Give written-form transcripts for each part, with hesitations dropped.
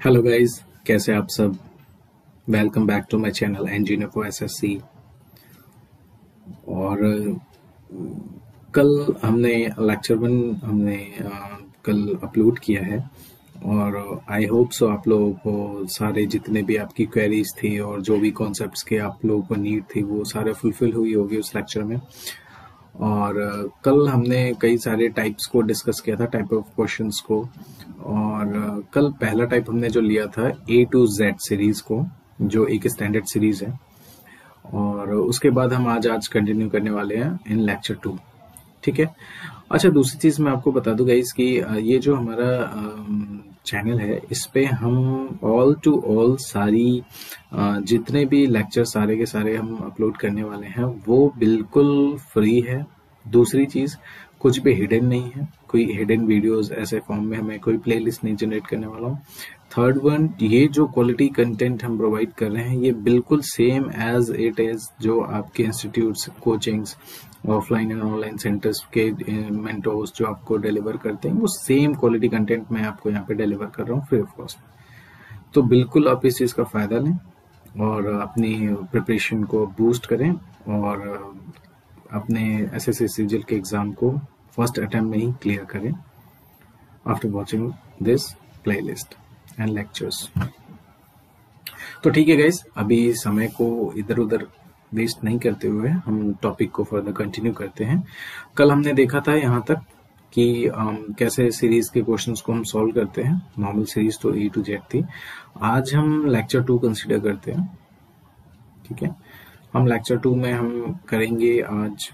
Hello guys, कैसे आप सब। Welcome back to my channel engineer for SSC. और कल हमने लेक्चर 1 हमने कल अपलोड किया है और आई होप सो आप लोगों को सारे जितने भी आपकी क्वेरीज थी और जो भी कॉन्सेप्ट्स के आप लोगों को नीड थी वो सारे फुलफिल हुई होगी उस लेक्चर में। और कल हमने कई सारे टाइप्स को डिस्कस किया था, टाइप ऑफ क्वेश्चंस को। और कल पहला टाइप हमने जो लिया था A to Z सीरीज को, जो एक स्टैंडर्ड सीरीज है। और उसके बाद हम आज कंटिन्यू करने वाले हैं इन लेक्चर 2। ठीक है। अच्छा, दूसरी चीज मैं आपको बता दूं गाइस कि ये जो हमारा चैनल है इस पे हम ऑल टू ऑल सारी जितने भी लेक्चर सारे के सारे हम अपलोड करने वाले हैं वो बिल्कुल फ्री है। दूसरी चीज, कुछ भी हिडन नहीं है, कोई हिडन वीडियोस ऐसे फॉर्म में हमें कोई प्लेलिस्ट नहीं जनरेट करने वाला हूँ। थर्ड वन, ये जो क्वालिटी कंटेंट हम प्रोवाइड कर रहे हैं ये बिल्कुल सेम एज इट इज जो आपके institutes, coachings, offline and online centres के मेंटोर्स जो आपको डिलीवर करते हैं वो सेम क्वालिटी कंटेंट मैं आपको यहाँ पे डिलीवर कर रहा हूँ फ्री ऑफ कॉस्ट। तो बिल्कुल आप इस चीज का फायदा लें और अपनी प्रिपरेशन को बूस्ट करें और अपने एसएससी सिविल के एग्जाम को फर्स्ट अटेम्प्ट में ही क्लियर करें after watching this playlist and lectures. तो ठीक है गाइस, अभी समय को इधर उधर वेस्ट नहीं करते हुए हम टॉपिक को फर्दर कंटिन्यू करते हैं। कल हमने देखा था यहाँ तक कि कैसे सीरीज के क्वेश्चंस को हम सॉल्व करते हैं। नॉर्मल सीरीज तो A to Z थी। आज हम लेक्चर 2 कंसीडर करते हैं। ठीक है, हम लेक्चर 2 में हम करेंगे आज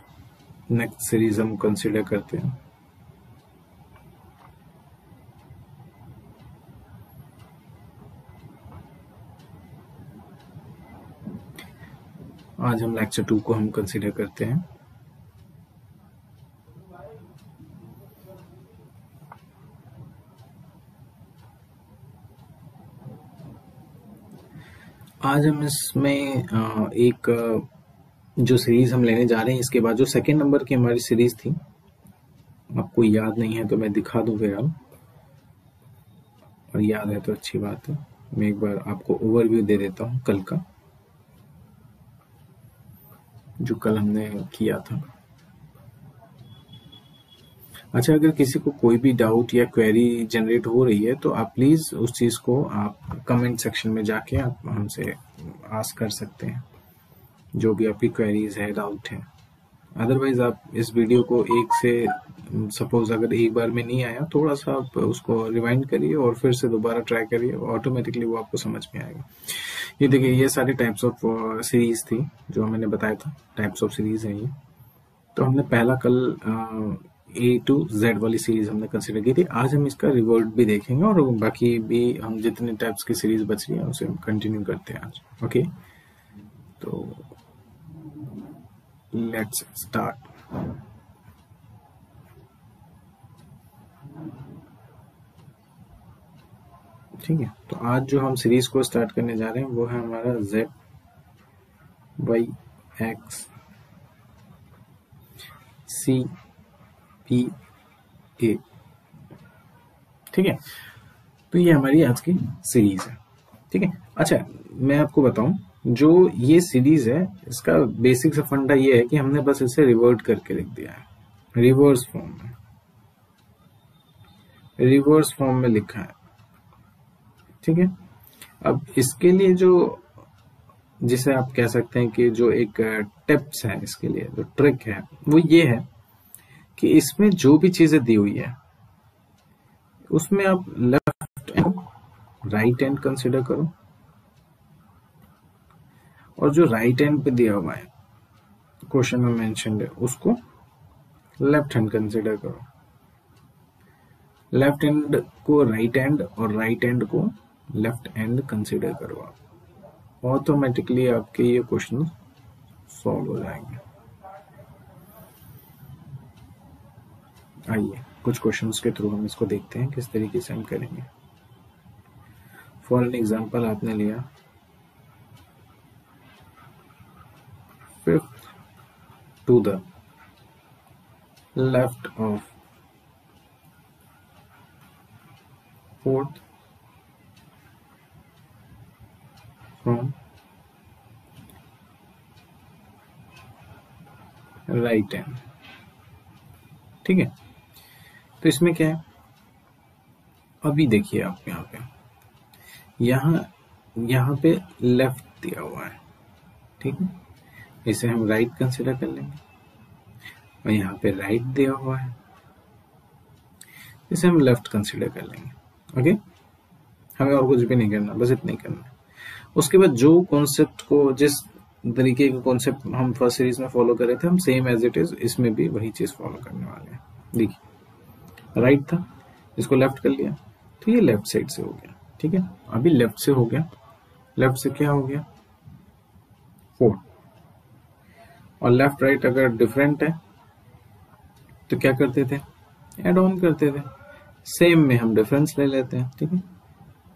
नेक्स्ट सीरीज हम कंसीडर करते हैं। आज हम लेक्चर 2 को हम कंसीडर करते हैं। आज हम इसमें एक जो सीरीज हम लेने जा रहे हैं इसके बाद जो सेकेंड नंबर की हमारी सीरीज थी, आपको याद नहीं है तो मैं दिखा दूं फिलहाल, और याद है तो अच्छी बात है। मैं एक बार आपको ओवरव्यू दे देता हूं कल का, जो कल हमने किया था। अच्छा, अगर किसी को कोई भी डाउट या क्वेरी जनरेट हो रही है तो आप प्लीज उस चीज को आप कमेंट सेक्शन में जाके आप हमसे आस्क कर सकते हैं, जो भी आपकी क्वेरीज है, डाउट है। अदरवाइज आप इस वीडियो को एक से, सपोज अगर एक बार में नहीं आया, थोड़ा सा आप उसको रिवाइंड करिए और फिर से दोबारा ट्राई करिए, ऑटोमेटिकली वो आपको समझ में आएगा। ये देखिए, ये सारी टाइप्स ऑफ सीरीज थी जो मैंने बताया था, टाइप्स ऑफ सीरीज है ये। तो हमने पहला कल A to Z वाली सीरीज हमने कंसिडर की थी। आज हम इसका रिवर्ट भी देखेंगे और बाकी भी हम जितने टाइप्स की सीरीज बच रही है उसे हम कंटिन्यू करते हैं आज। ओके, तो लेट्स स्टार्ट। ठीक है, तो आज जो हम सीरीज को स्टार्ट करने जा रहे हैं वो है हमारा Z, Y, X, C, P, A। ठीक है, तो ये हमारी आज की सीरीज है। ठीक है। अच्छा, मैं आपको बताऊं, जो ये सीरीज है इसका बेसिक सा फंडा ये है कि हमने बस इसे रिवर्ट करके लिख दिया है, रिवर्स फॉर्म में, रिवर्स फॉर्म में लिखा है। ठीक है, अब इसके लिए जो, जिसे आप कह सकते हैं कि जो एक टिप्स है इसके लिए, जो ट्रिक है वो ये है कि इसमें जो भी चीजें दी हुई है उसमें आप left and right hand consider करो, और जो राइट हैंड पे दिया हुआ है क्वेश्चन में मेंशन्ड है उसको लेफ्ट हैंड कंसिडर करो। लेफ्ट हैंड को राइट हैंड और राइट हैंड को लेफ्ट हैंड कंसिडर करो आप, ऑटोमेटिकली आपके ये क्वेश्चन सॉल्व हो जाएंगे। आइए कुछ क्वेश्चंस के थ्रू हम इसको देखते हैं किस तरीके से हम करेंगे। फॉर एन एग्जांपल आपने लिया 5th to the left of 4th from right hand. ठीक है, तो इसमें क्या है, अभी देखिए आप यहाँ पे लेफ्ट दिया हुआ है। ठीक है, इसे हम राइट कंसिडर कर लेंगे, और यहाँ पे राइट दिया हुआ है, इसे हम लेफ्ट कंसिडर कर लेंगे। ओके, हमें और कुछ भी नहीं करना, बस इतना ही करना है। उसके बाद जो कॉन्सेप्ट को, जिस तरीके का कॉन्सेप्ट हम फर्स्ट सीरीज में फॉलो कर रहे थे, हम सेम एज इट इज इसमें भी वही चीज फॉलो करने वाले हैं। देखिए, राइट था, इसको लेफ्ट कर लिया, तो ये लेफ्ट साइड से हो गया। ठीक है, अभी लेफ्ट से हो गया, लेफ्ट से क्या हो गया 4, और लेफ्ट राइट अगर डिफरेंट है तो क्या करते थे, एड ऑन करते थे। सेम में हम डिफरेंस ले लेते हैं। ठीक है,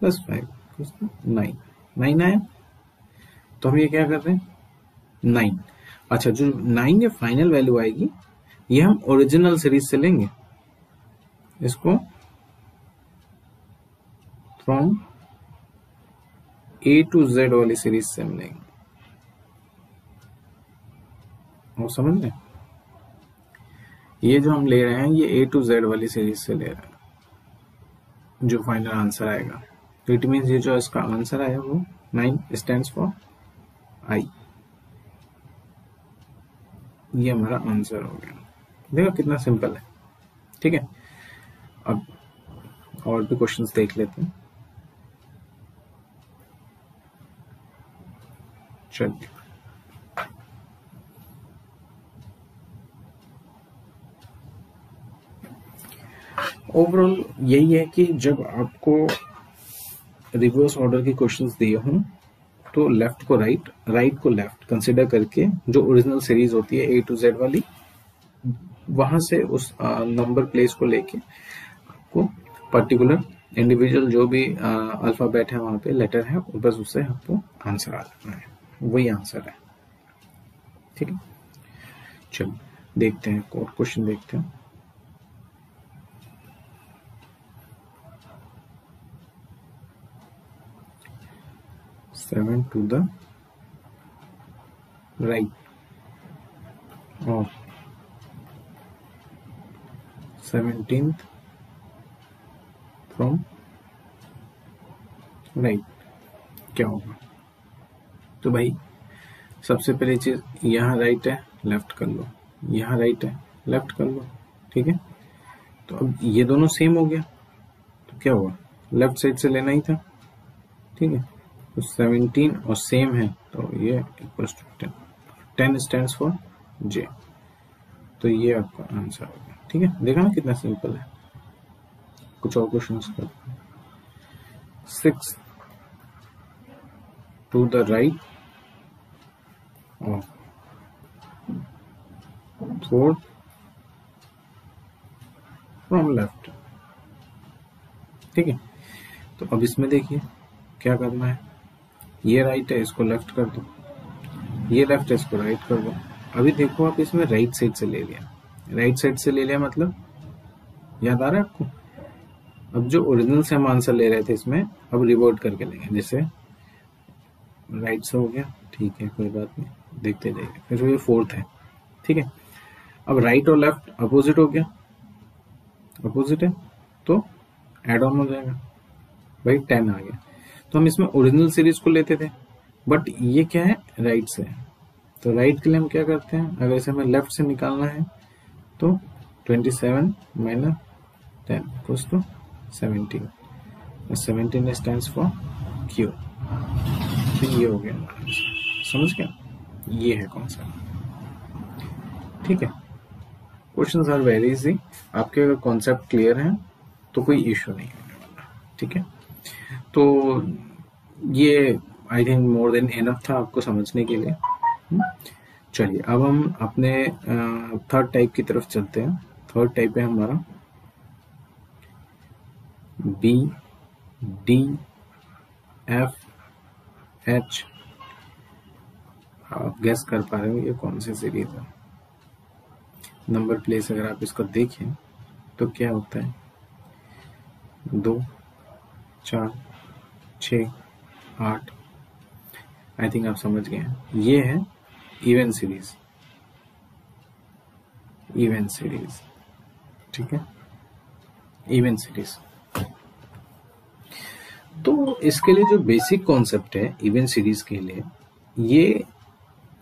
+5 9 9 आया, तो हम ये क्या कर रहे हैं 9। अच्छा, जो 9 ये फाइनल वैल्यू आएगी, ये हम ओरिजिनल सीरीज से लेंगे, इसको फ्रॉम A to Z वाली सीरीज से हम लेंगे। वो समझ लें, ये जो हम ले रहे हैं ये A to Z वाली सीरीज से ले रहे हैं, जो फाइनल आंसर आएगा। तो इट मीन्स ये जो इसका आंसर आया वो 9 स्टैंड्स फॉर I, ये हमारा आंसर हो गया। देखो कितना सिंपल है। ठीक है, अब और भी क्वेश्चंस देख लेते हैं। चलिए, ओवरऑल यही है कि जब आपको रिवर्स ऑर्डर के क्वेश्चंस दिए हों तो लेफ्ट को राइट, राइट को लेफ्ट कंसिडर करके जो ओरिजिनल सीरीज होती है A to Z वाली, वहां से उस नंबर प्लेस को लेके आपको पर्टिकुलर इंडिविजुअल जो भी अल्फाबेट है वहां पे लेटर है, बस उससे आपको आंसर आ जाना है, वही आंसर है। ठीक है, चलो देखते हैं और क्वेश्चन देखते हैं। सेवन टू द राइट और 17th फ्रॉम राइट, क्या होगा? तो भाई सबसे पहली चीज, यहाँ राइट है लेफ्ट कर लो, यहाँ राइट है लेफ्ट कर लो। ठीक है, तो अब ये दोनों सेम हो गया, तो क्या हुआ, लेफ्ट साइड से लेना ही था। ठीक है, तो 17 और सेम है, तो ये equals to 10, 10 stands for J, तो ये आपका आंसर होगा। ठीक है, देखा ना कितना सिंपल है। कुछ और क्वेश्चन करते हैं। 6 टू द राइट और 4 फ्रॉम लेफ्ट। ठीक है, तो अब इसमें देखिए क्या करना है, ये राइट है इसको लेफ्ट कर दो, ये लेफ्ट है इसको राइट कर दो। अभी देखो आप इसमें राइट साइड से ले लिया, राइट साइड से ले लिया मतलब याद आ रहा है आपको? अब जो ओरिजिनल से हम आंसर ले रहे थे इसमें अब रिवर्ट करके लेंगे, जैसे राइट से हो गया, ठीक है कोई बात नहीं, देखते जाइए। फिर ये 4th है। ठीक है, अब राइट और लेफ्ट अपोजिट हो गया, अपोजिट है तो एड ऑन हो जाएगा, भाई 10 आ गया। तो हम इसमें ओरिजिनल सीरीज को लेते थे, बट ये क्या है राइट से, तो राइट के लिए हम क्या करते हैं, अगर इसे हमें लेफ्ट से निकालना है तो 27 minus 10 equals to 17, 17 stands for Q। तो ये हो गया हमारा आंसर, समझ गया? ये है कॉन्सेप्ट। ठीक है, क्वेश्चंस आर वेरी इजी, आपके अगर कॉन्सेप्ट क्लियर है तो कोई इश्यू नहीं होने वाला। ठीक है, तो ये I think more than enough था आपको समझने के लिए। चलिए अब हम अपने थर्ड टाइप की तरफ चलते हैं। थर्ड टाइप है हमारा B, D, F, H। आप गैस कर पा रहे हो ये कौन सी सीरीज है? नंबर प्लेस अगर आप इसको देखें तो क्या होता है, 2, 4, 6, 8, आई थिंक आप समझ गए हैं। ये है इवन सीरीज, इवन सीरीज, ठीक है, इवन सीरीज। तो इसके लिए जो बेसिक कॉन्सेप्ट है इवन सीरीज के लिए, ये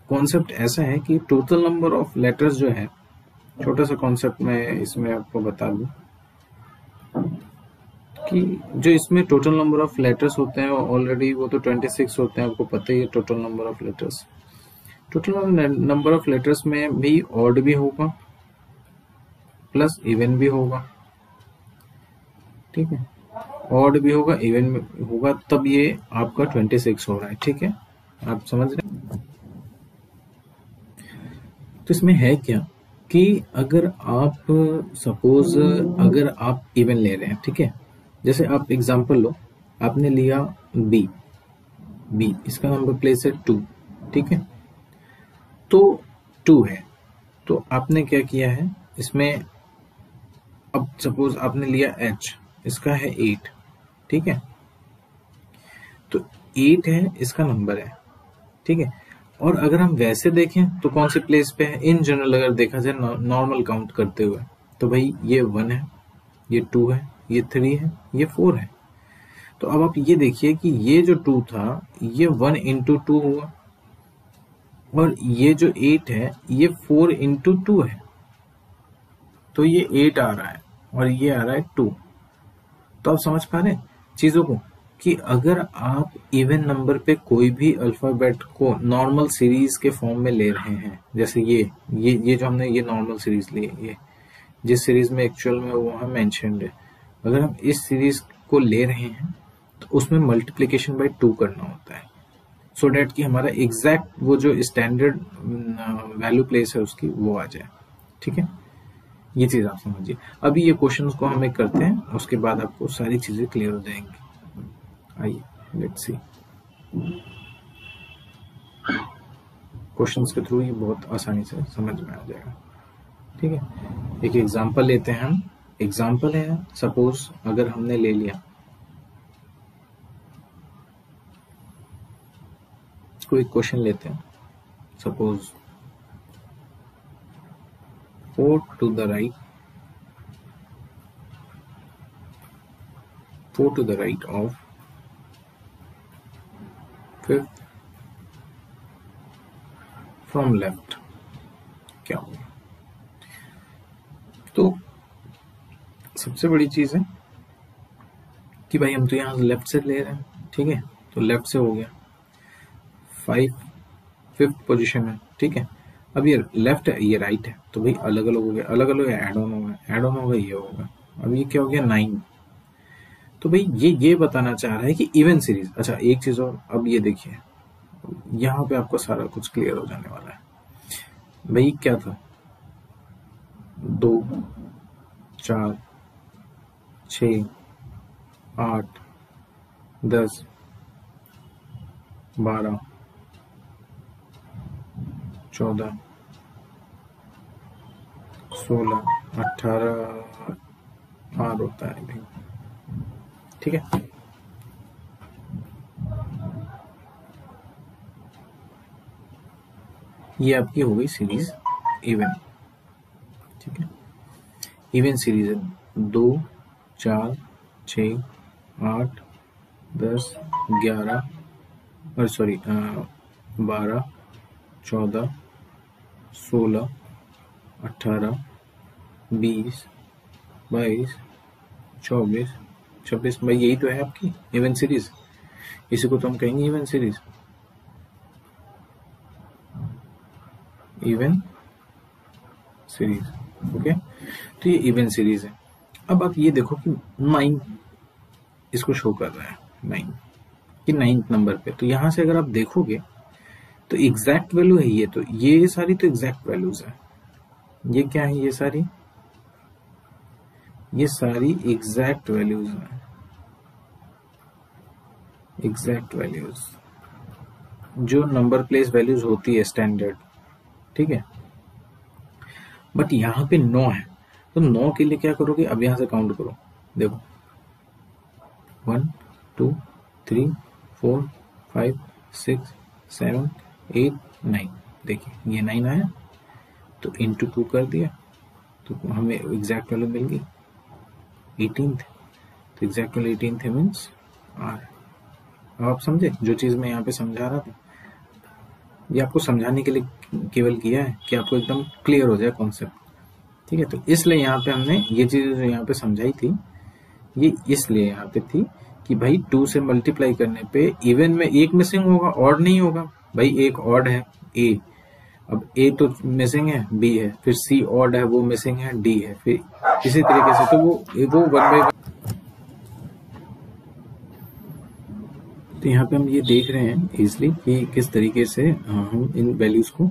कॉन्सेप्ट ऐसा है कि टोटल नंबर ऑफ लेटर्स जो है, छोटा सा कॉन्सेप्ट मैं इसमें आपको बता दूं कि जो इसमें टोटल नंबर ऑफ लेटर्स होते हैं ऑलरेडी वो तो 26 होते हैं, आपको पता ही है total number of letters. Total number of letters में भी ऑड भी होगा प्लस इवन भी होगा, ठीक है, ऑड भी होगा इवन भी होगा, तब ये आपका 26 हो रहा है, ठीक है, आप समझ रहे हैं। तो इसमें है क्या कि अगर आप सपोज अगर आप इवन ले रहे हैं, ठीक है, जैसे आप एग्जांपल लो, आपने लिया बी, बी इसका नंबर प्लेस है 2, ठीक है, तो 2 है, तो आपने क्या किया है इसमें, अब सपोज आपने लिया एच, इसका है 8, ठीक है, तो 8 है इसका नंबर है, ठीक है। और अगर हम वैसे देखें तो कौन से प्लेस पे है, इन जनरल अगर देखा जाए नॉर्मल काउंट करते हुए, तो भाई ये 1 है, ये 2 है, ये 3 है, ये 4 है। तो अब आप ये देखिए कि ये जो 2 था ये 1 इंटू 2 हुआ, और ये जो 8 है ये 4 इंटू 2 है, तो ये 8 आ रहा है और ये आ रहा है 2। तो आप समझ पा रहे हैं चीजों को कि अगर आप इवन नंबर पे कोई भी अल्फाबेट को नॉर्मल सीरीज के फॉर्म में ले रहे हैं, जैसे ये जो हमने ये नॉर्मल सीरीज ली है, ये जिस सीरीज में एक्चुअल में वो है मेंशन्ड है, अगर हम इस सीरीज को ले रहे हैं तो उसमें मल्टीप्लिकेशन बाय 2 करना होता है, सो डेट कि हमारा एग्जैक्ट वो जो स्टैंडर्ड वैल्यू प्लेस है उसकी वो आ जाए, ठीक है। ये चीज आप समझिए। अभी ये क्वेश्चंस को हम एक करते हैं, उसके बाद आपको सारी चीजें क्लियर हो जाएंगी। आइए लेट्स सी, क्वेश्चंस के थ्रू ये बहुत आसानी से समझ में आ जाएगा, ठीक है। एक एग्जांपल लेते हैं हम, एग्जांपल है सपोज अगर हमने ले लिया कोई क्वेश्चन लेते हैं, suppose 4 to the right, 4 to the right of 5th from left, क्या होगा। तो सबसे बड़ी चीज है कि भाई हम तो यहां लेफ्ट से ले रहे हैं, ठीक है, तो लेफ्ट से हो गया 5 5th पोजीशन में, ठीक है। अब ये लेफ्ट है ये राइट है, तो भाई अलग अलग हो गया, अलग अलग ऐड ऑन हो गया, ऐड ऑन होगा ये होगा। अब ये क्या हो गया 9, तो भाई ये बताना चाह रहा है कि इवन सीरीज। अच्छा एक चीज और, अब ये देखिए यहां पे आपको सारा कुछ क्लियर हो जाने वाला है। भाई क्या था 2 4 6 8 10 12 14 16 18 R होता है भाई, ठीक है। ये आपकी हो गई सीरीज इवन, ठीक है। इवन सीरीज है 2 4 6 8 10 11 और सॉरी 12 14 16 18 20 22 24 26। भाई यही तो है आपकी इवन सीरीज, इसी को तो हम कहेंगे even series, even series, okay. तो ये इवन सीरीज है। अब आप ये देखो कि 9 इसको शो कर रहा है, 9 कि 9th नंबर पे, तो यहां से अगर आप देखोगे तो एग्जैक्ट वैल्यू है ये, तो ये सारी तो एग्जैक्ट वैल्यूज है। ये क्या है, ये सारी एग्जैक्ट वैल्यूज हैं, एग्जैक्ट वैल्यूज जो नंबर प्लेस वैल्यूज होती है स्टैंडर्ड, ठीक है। बट यहां पे 9 है, तो 9 के लिए क्या करोगे, अब यहां से काउंट करो, देखो 1 2 3 4 5 6 7 8 9, देखिए ये 9 आया तो इंटू 2 कर दिया तो हमें एग्जैक्ट वैल्यू मिल गई 18th। तो exact value 18th means are. अब आप समझे जो चीज मैं यहाँ पे समझा रहा था, ये आपको समझाने के लिए केवल किया है कि आपको एकदम क्लियर हो जाए कॉन्सेप्ट, ठीक है। तो इसलिए यहाँ पे हमने ये चीज जो यहाँ पे समझाई थी, ये इसलिए यहाँ पे थी कि भाई 2 से मल्टीप्लाई करने पे इवन में एक मिसिंग होगा, ऑड नहीं होगा। भाई एक ऑड है ए, अब ए तो मिसिंग है, बी है, फिर सी ऑड है वो मिसिंग है, डी है, फिर इसी तरीके से। तो वो 1 बाय 1। तो यहाँ पे हम ये देख रहे हैं इजिली कि किस तरीके से हम इन वैल्यूज को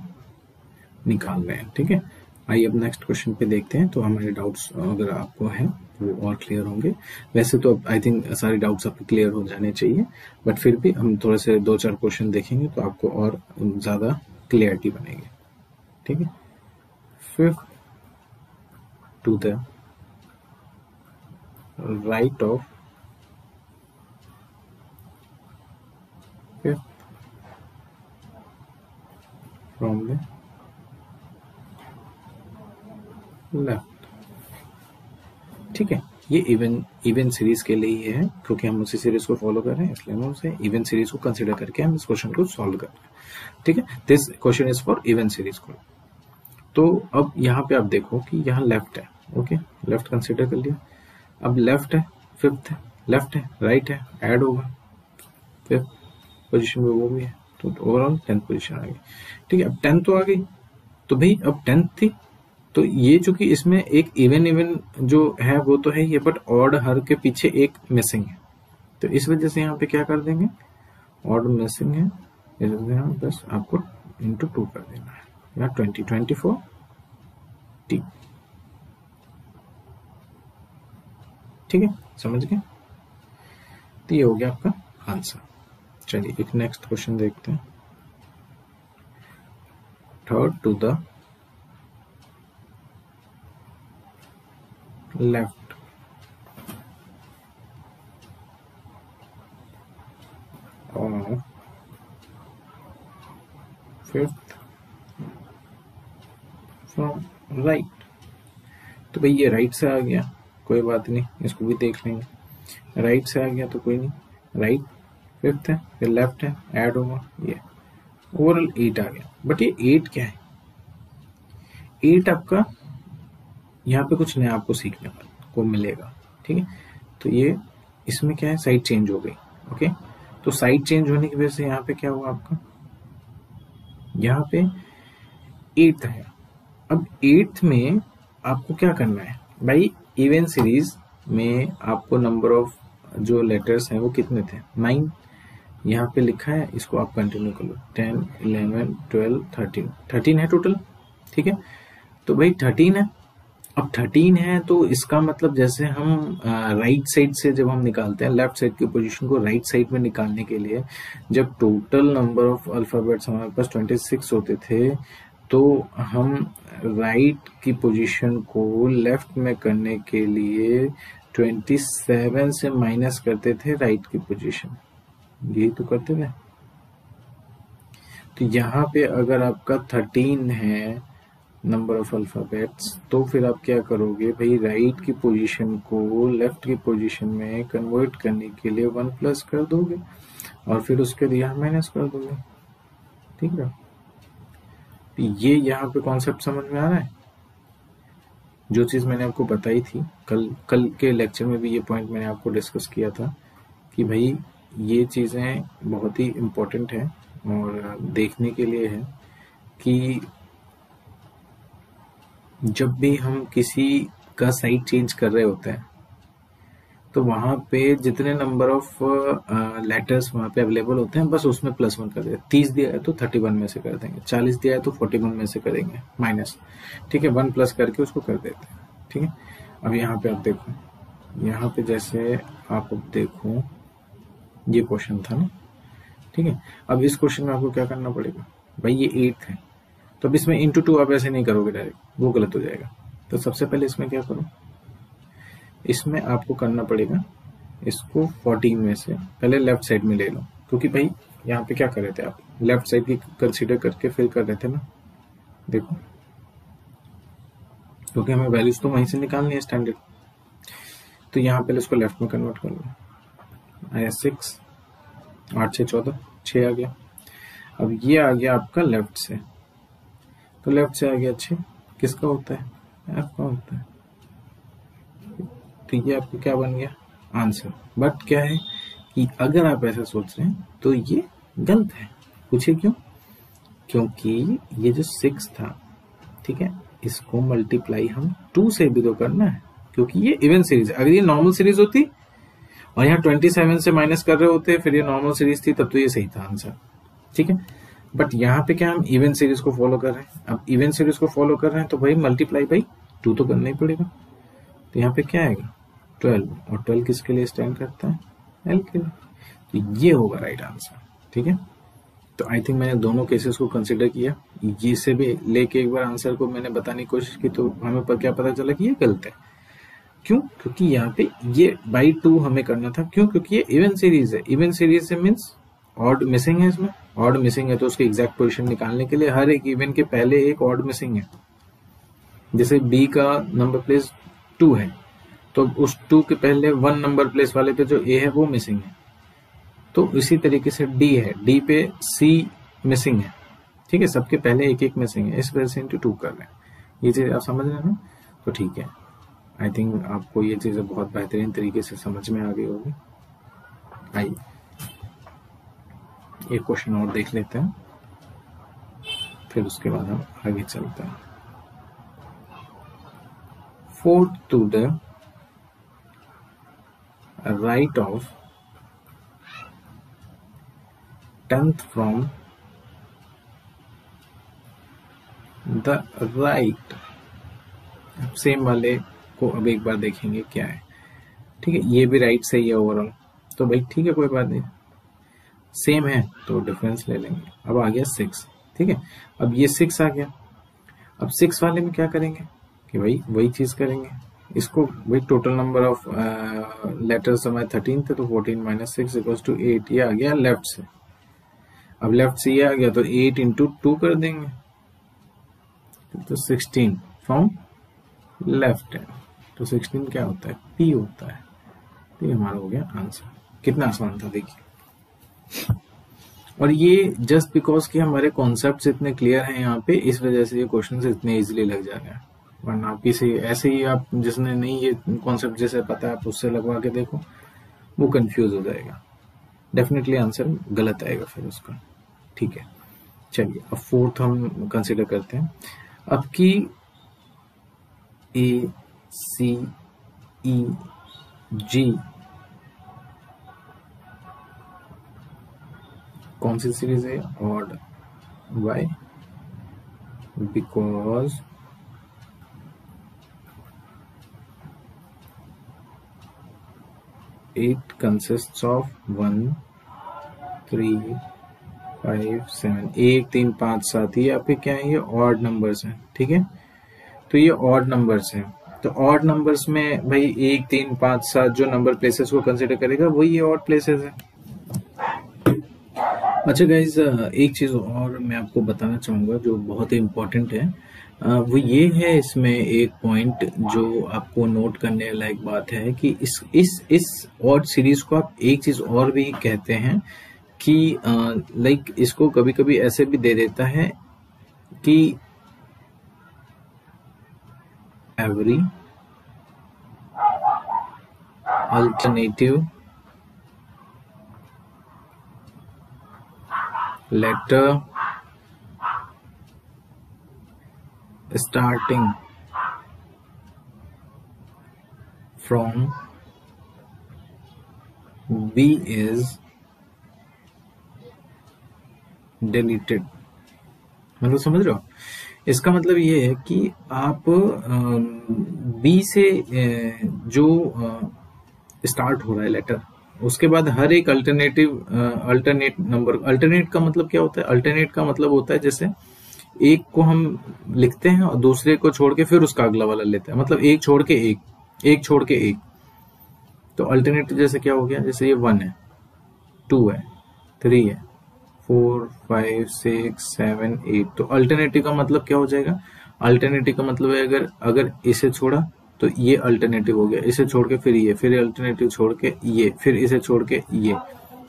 निकाल रहे हैं, ठीक है। आइए अब नेक्स्ट क्वेश्चन पे देखते हैं। तो हमारे डाउट्स अगर आपको है वो और क्लियर होंगे। वैसे तो आई थिंक सारे डाउट्स आपके क्लियर हो जाने चाहिए, बट फिर भी हम थोड़े से 2-4 क्वेश्चन देखेंगे तो आपको और ज्यादा क्लियरिटी बनेगी, ठीक है। 5th to the right of 5th from the left, ठीक है। ये इवन सीरीज के लिए ही है, क्योंकि हम उसी सीरीज को फॉलो कर रहे हैं, इसलिए हम उसे इवन सीरीज को कंसीडर करके हम इस क्वेश्चन को सॉल्व कर रहे हैं, ठीक है। This question is for even series को। तो अब यहाँ पे आप देखो कि यहाँ लेफ्ट है, ओके, लेफ्ट कंसीडर कर लिया। अब लेफ्ट है, 5th है, लेफ्ट है, राइट है, ऐड होगा 5th पोजीशन में वो भी है, तो ओवरऑल 10th पोजीशन आ गई, ठीक है। अब 10th तो आ गई, तो भाई अब 10th थी तो ये चूंकि इसमें एक इवन जो है वो तो है ये, बट ऑड हर के पीछे एक मिसिंग है, तो इस वजह से यहाँ पे क्या कर देंगे, ऑड मिसिंग है, इस वजह से यहाँ बस आपको इंटू 2 कर देना है, या 24 टी, ठीक है, समझ गए। तो ये हो गया आपका आंसर। चलिए एक नेक्स्ट क्वेश्चन देखते हैं। 3rd टू द लेफ्ट और 5th फ्रॉम राइट। तो भाई ये राइट से आ गया, कोई बात नहीं, इसको भी देख लेंगे। राइट से आ गया तो कोई नहीं, राइट 5th है, फिर लेफ्ट है, ऐड होगा, ये ओवरऑल 8 आ गया। बट ये 8 क्या है, 8 आपका यहाँ पे कुछ नया आपको सीखने को मिलेगा, ठीक है। तो ये इसमें क्या है, साइड चेंज हो गई, ओके। तो साइड चेंज होने की वजह से यहाँ पे क्या हुआ आपका, यहाँ पे 8th है। अब 8th में आपको क्या करना है भाई, इवन सीरीज में आपको नंबर ऑफ जो लेटर्स हैं वो कितने थे, 9 यहाँ पे लिखा है, इसको आप कंटिन्यू कर लो, 10 11 12 13 है टोटल, ठीक है। तो भाई 13 है। अब 13 है तो इसका मतलब जैसे हम राइट साइड से जब हम निकालते हैं, लेफ्ट साइड की पोजीशन को राइट साइड में निकालने के लिए जब टोटल नंबर ऑफ अल्फाबेट्स हमारे पास 26 होते थे, तो हम राइट की पोजीशन को लेफ्ट में करने के लिए 27 से माइनस करते थे राइट की पोजीशन, यही तो करते थे। तो यहाँ पे अगर आपका 13 है नंबर ऑफ अल्फाबेट्स, तो फिर आप क्या करोगे भाई, राइट की पोजीशन को लेफ्ट की पोजीशन में कन्वर्ट करने के लिए 1 प्लस कर दोगे और फिर उसके यहाँ माइनस कर दोगे, ठीक है। तो ये यहाँ पे कॉन्सेप्ट समझ में आ रहा है, जो चीज मैंने आपको बताई थी कल के लेक्चर में भी ये पॉइंट मैंने आपको डिस्कस किया था कि भाई ये चीजें बहुत ही इम्पोर्टेंट है और देखने के लिए है कि जब भी हम किसी का साइड चेंज कर रहे होते हैं तो वहां पे जितने नंबर ऑफ लेटर्स वहां पे अवेलेबल होते हैं बस उसमें +1 कर देंगे। 30 दिया है तो 31 में से कर देंगे, 40 दिया है तो 41 में से करेंगे माइनस, ठीक है, 1 प्लस करके उसको कर देते हैं, ठीक है। अब यहाँ पे आप देखो, यहाँ पे जैसे आप देखो ये क्वेश्चन था ना, ठीक है। अब इस क्वेश्चन में आपको क्या करना पड़ेगा भाई, ये 8 है तो अब इसमें इंटू 2 आप ऐसे नहीं करोगे डायरेक्ट, वो गलत हो जाएगा। तो सबसे पहले इसमें क्या करो, इसमें आपको करना पड़ेगा इसको 14 में से पहले लेफ्ट साइड में ले लो, क्योंकि भाई यहाँ पे क्या कर रहे थे आप, लेफ्ट साइड की कंसीडर करके फिर कर रहे थे ना, देखो, क्योंकि हमें वैल्यूज तो वहीं से निकालनी है स्टैंडर्ड। तो यहाँ पहले इसको लेफ्ट में कन्वर्ट कर लो, आया 6, 8 6 14, 6 आ गया। अब ये आ गया आपका लेफ्ट से, तो लेफ्ट से आ गया 6, किसका होता है, एफ का होता है। तो ये आपको क्या बन गया, आंसर। बट क्या है कि अगर आप ऐसा सोच रहे हैं तो ये गलत है। पूछे क्यों, क्योंकि ये जो 6 था, ठीक है, इसको मल्टीप्लाई हम 2 से भी तो करना है, क्योंकि ये इवन सीरीज है। अगर ये नॉर्मल सीरीज होती और यहाँ 27 से माइनस कर रहे होते, फिर ये नॉर्मल सीरीज थी, तब तो ये सही था आंसर, ठीक है। बट यहाँ पे क्या हम इवन सीरीज को फॉलो कर रहे हैं। अब इवन सीरीज को फॉलो कर रहे हैं तो भाई मल्टीप्लाई बाई 2 तो करना ही पड़ेगा। तो यहाँ पे क्या आएगा, 12, और 12 किसके लिए स्टैंड करता है, एल के लिए। तो ये होगा राइट आंसर, ठीक है। तो आई थिंक मैंने दोनों केसेस को कंसिडर किया, ये से भी लेके एक बार आंसर को मैंने बताने की कोशिश की, तो हमें पर क्या पता चला कि ये गलत है। क्यों, क्योंकि यहाँ पे ये बाई 2 हमें करना था। क्यों, क्योंकि ये इवन सीरीज है। इवन सीरीज से मीन्स ऑड मिसिंग है, इसमें ऑड मिसिंग है, तो उसकी एग्जैक्ट पोजीशन निकालने के लिए हर एक इवन के पहले एक ऑड मिसिंग है। जैसे बी का नंबर प्लेस 2 है, तो उस 2 के पहले 1 नंबर प्लेस वाले पे जो ए है वो मिसिंग है। तो इसी तरीके से डी है, डी पे सी मिसिंग है, ठीक है, सबके पहले एक एक मिसिंग है, इस वजह से इंटू 2 कर रहे हैं। ये चीज आप समझ रहे हैं ना, तो ठीक है। आई थिंक आपको ये चीजें बहुत बेहतरीन तरीके से समझ में आ गई होगी। आइए एक क्वेश्चन और देख लेते हैं, फिर उसके बाद हम आगे चलते हैं। 4th to the right of 10th from the right। Same वाले को अब एक बार देखेंगे क्या है, ठीक है। ये भी राइट से ही है ओवरऑल, तो भाई ठीक है, कोई बात नहीं, सेम है तो डिफरेंस ले लेंगे। अब आ गया 6, ठीक है। अब ये 6 आ गया। अब 6 वाले में क्या करेंगे कि भाई वही चीज करेंगे, इसको भाई टोटल नंबर ऑफ लेटर्स हमारे 13 थे, तो 14 माइनस 6 इक्वल्स टू 8। ये आ गया लेफ्ट से। अब लेफ्ट से ये आ गया तो 8 इंटू 2 कर देंगे, तो 16 फ्रॉम लेफ्ट है। तो 16 क्या होता है, पी होता है। तो ये हमारा हो गया आंसर। कितना आसान था देखिए। और ये जस्ट बिकॉज कि हमारे कॉन्सेप्ट्स इतने क्लियर हैं यहाँ पे, इस वजह से ये क्वेश्चंस इतने इजीली लग जा रहे हैं। वरना आप किसी ऐसे ही, आप जिसने नहीं ये कॉन्सेप्ट जैसे पता है, आप उससे लगवा के देखो, वो कंफ्यूज हो जाएगा, डेफिनेटली आंसर गलत आएगा फिर उसका, ठीक है। चलिए अब 4th हम कंसिडर करते हैं। अब की ए सी ई जी कौन सी सीरीज है, odd. Why, because it consists of 1 3 5 7 1 3 5 7। ये आपके क्या है, ये ऑड नंबर्स हैं, ठीक है। तो ये ऑड नंबर्स हैं, तो ऑड नंबर्स में भाई 1 3 5 7 जो नंबर प्लेसेस को कंसिडर करेगा वही ये ऑड प्लेसेस है। अच्छा गाइज, एक चीज और मैं आपको बताना चाहूंगा जो बहुत ही इम्पोर्टेंट है, वो ये है, इसमें एक पॉइंट जो आपको नोट करने लायक बात है कि इस ऑड सीरीज को आप एक चीज और भी कहते हैं कि लाइक इसको कभी कभी ऐसे भी दे देता है कि every alternative letter starting from B is deleted। मतलब समझ रहे हो, इसका मतलब ये है कि आप B से जो स्टार्ट हो रहा है लेटर, उसके बाद हर एक अल्टरनेट नंबर। अल्टरनेट का मतलब क्या होता है, अल्टरनेट का मतलब होता है जैसे एक को हम लिखते हैं और दूसरे को छोड़ के फिर उसका अगला वाला लेते हैं, मतलब एक छोड़ के एक, एक छोड़ के एक। तो अल्टरनेट जैसे क्या हो गया, जैसे ये 1 है, 2 है, 3 है, 4 5 6 7 8। तो अल्टरनेटिव का मतलब क्या हो जाएगा? अल्टरनेटिव का मतलब है अगर इसे छोड़ा तो ये अल्टरनेटिव हो गया, इसे छोड़ के फिर ये, फिर अल्टरनेटिव छोड़ के ये, फिर इसे छोड़ के ये,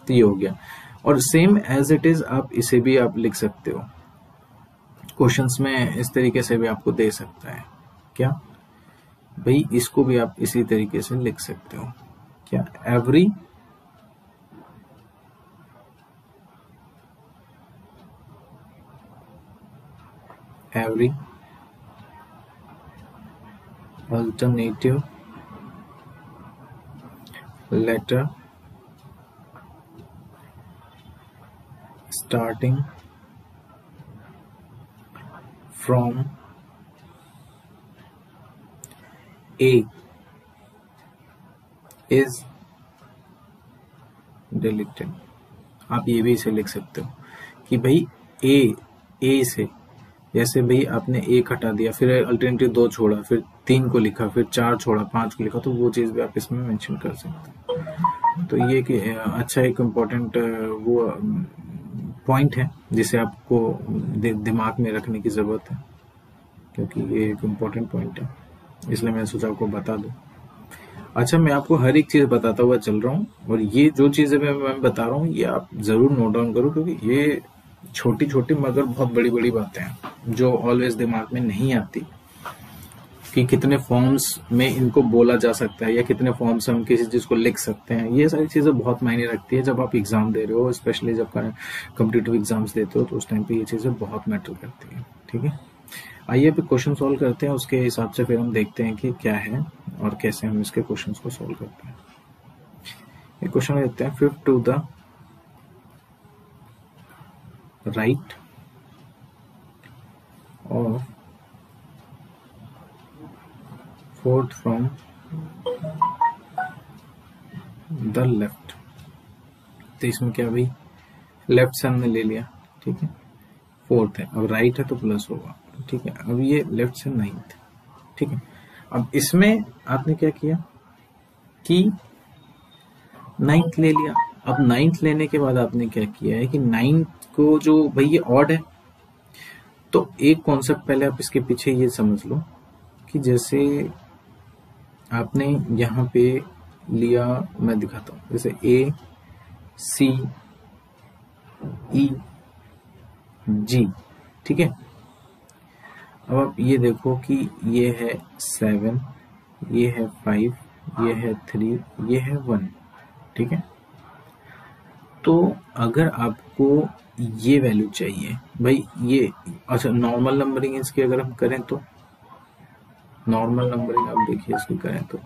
तो ये हो गया। और सेम एज इट इज आप इसे भी आप लिख सकते हो, क्वेश्चंस में इस तरीके से भी आपको दे सकता है। क्या भाई, इसको भी आप इसी तरीके से लिख सकते हो। क्या? Every alternative letter starting from A is deleted। आप ये भी इसे लिख सकते हो कि भाई ए से, जैसे भाई आपने एक हटा दिया, फिर अल्टरनेटिव 2 छोड़ा, फिर 3 को लिखा, फिर 4 छोड़ा, 5 को लिखा, तो वो चीज भी आप इसमें मेंशन कर सकते हो। तो ये कि अच्छा एक इम्पोर्टेंट वो पॉइंट है जिसे आपको दिमाग में रखने की जरूरत है, क्योंकि ये एक इम्पोर्टेंट पॉइंट है, इसलिए मैंने सोचा आपको बता दूं। अच्छा, मैं आपको हर एक चीज बताता हुआ चल रहा हूँ, और ये जो चीजें मैं बता रहा हूँ ये आप जरूर नोट डाउन करो, क्योंकि ये छोटी छोटी मगर बहुत बड़ी बड़ी बातें हैं जो ऑलवेज दिमाग में नहीं आती, कि कितने फॉर्म्स में इनको बोला जा सकता है या कितने फॉर्म्स हम किसी चीज को लिख सकते हैं। ये सारी चीजें बहुत मायने रखती है जब आप एग्जाम दे रहे हो, स्पेशली जब कॉम्पिटिटिव एग्जाम्स देते हो, तो उस टाइम पे ये चीजें बहुत मैटर करती है। ठीक है, आइए अभी क्वेश्चन सॉल्व करते हैं, उसके हिसाब से फिर हम देखते हैं कि क्या है और कैसे हम इसके क्वेश्चंस को सॉल्व करते हैं। एक क्वेश्चन लेते हैं, 5th टू द राइट और 4th फ्रॉम द लेफ्ट। तो इसमें क्या भाई, लेफ्ट से हमने ले लिया, ठीक है, 4th है, अब राइट है तो प्लस होगा, ठीक है। अब ये लेफ्ट से 9th, ठीक है। अब इसमें आपने क्या किया कि 9th ले लिया। अब 9th लेने के बाद आपने क्या किया है कि 9th को जो भाई ये ऑड है, तो एक कॉन्सेप्ट पहले आप इसके पीछे ये समझ लो कि जैसे आपने यहाँ पे लिया, मैं दिखाता हूँ, जैसे A C E G, ठीक है। अब आप ये देखो कि ये है 7, ये है 5, ये है 3, ये है 1, ठीक है। तो अगर आपको ये वैल्यू चाहिए भाई, ये अच्छा नॉर्मल नंबरिंग इसकी अगर हम करें तो, नॉर्मल नंबरिंग आप देखिए इसकी करें तो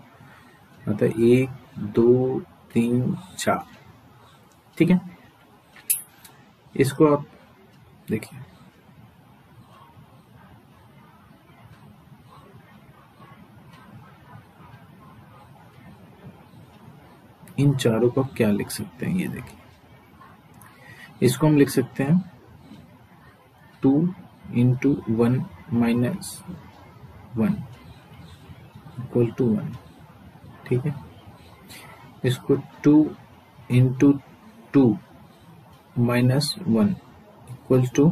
आता है 1 2 3 4, ठीक है। इसको आप देखिए, इन चारों को क्या लिख सकते हैं, ये देखिए, इसको हम लिख सकते हैं 2 into 1 minus 1 इक्वल टू 1, ठीक है। इसको 2 into 2 minus 1 equal to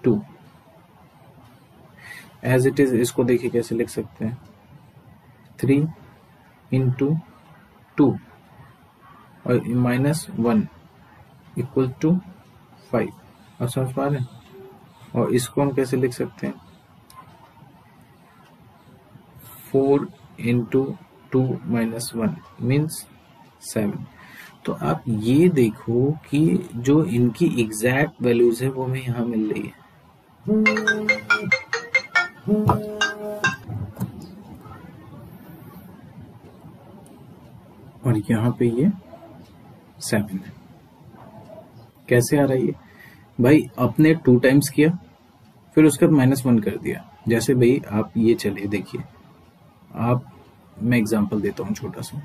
2। As it is इसको देखिए कैसे लिख सकते हैं, 3 into 2 और माइनस 1 इक्वल टू 5। आप समझ पा रहे हैं। और इसको हम कैसे लिख सकते हैं, 4 into 2 minus 1 मीन्स 7। तो आप ये देखो कि जो इनकी एग्जैक्ट वैल्यूज है वो हमें यहाँ मिल रही है। और यहाँ पे ये 7 है। कैसे आ रही है भाई, अपने 2 टाइम्स किया, फिर उसके बाद -1 कर दिया। जैसे भाई आप ये चले देखिए, आप, मैं एग्जांपल देता हूँ छोटा सा,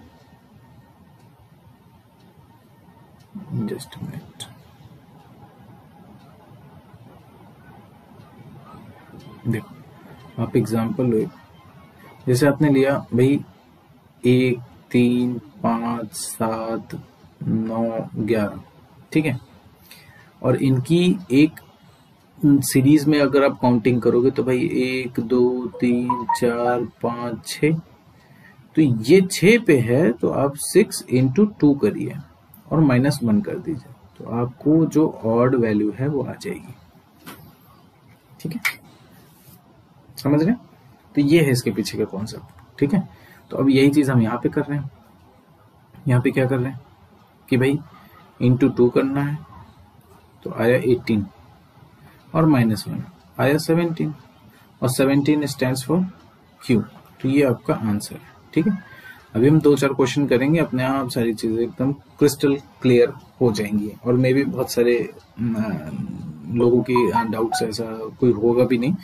जस्ट मिनट, देखो आप एग्जांपल लो, जैसे आपने लिया भाई 1 3 5 7 9, 11, ठीक है। और इनकी एक सीरीज में अगर आप काउंटिंग करोगे तो भाई 1, 2, 3, 4, 5, 6, तो ये 6 पे है, तो आप 6 इंटू 2 करिए और -1 कर दीजिए, तो आपको जो ऑड वैल्यू है वो आ जाएगी, ठीक है, समझ रहे हैं? तो ये है इसके पीछे का कॉन्सेप्ट, ठीक है। तो अब यही चीज हम यहाँ पे कर रहे हैं। यहाँ पे क्या कर रहे हैं कि भाई इंटू 2 करना है, तो आया 18 और -1 आया 17, और 17 स्टैंड्स फॉर क्यू, तो ये आपका आंसर है, ठीक है। अभी हम 2-4 क्वेश्चन करेंगे, अपने आप सारी चीजें एकदम क्रिस्टल क्लियर हो जाएंगी, और मे भी बहुत सारे लोगों की डाउट्स ऐसा कोई होगा भी नहीं,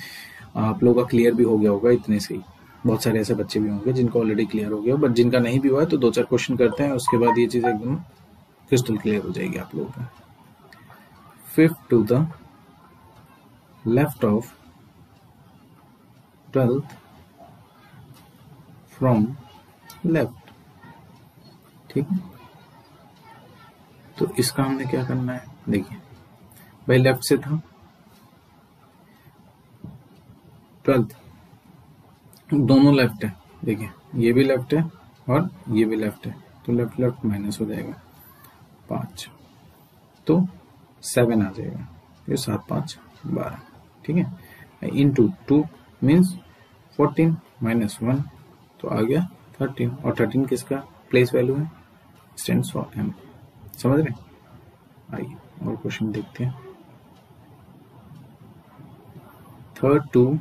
आप लोगों का क्लियर भी हो गया होगा इतने से ही। बहुत सारे ऐसे बच्चे भी होंगे जिनको ऑलरेडी क्लियर हो गया, बट जिनका नहीं भी हुआ है तो 2-4 क्वेश्चन करते हैं, उसके बाद ये चीज एकदम क्रिस्टल क्लियर हो जाएगी आप लोगों को। 5th to the left of 12th from left, ठीक है। तो इसका हमने क्या करना है, देखिए भाई लेफ्ट से था 12th, दोनों लेफ्ट है, देखिए ये भी लेफ्ट है और ये भी लेफ्ट है, तो लेफ्ट लेफ्ट माइनस हो जाएगा 5, तो 7 आ जाएगा, ये 7, 5, 12, ठीक है। इंटू 2 मीन्स 14 -1, तो आ गया 13, और 13 किसका प्लेस वैल्यू है, स्टैंड्स फॉर m, समझ रहे? आइए और क्वेश्चन देखते हैं। 3rd to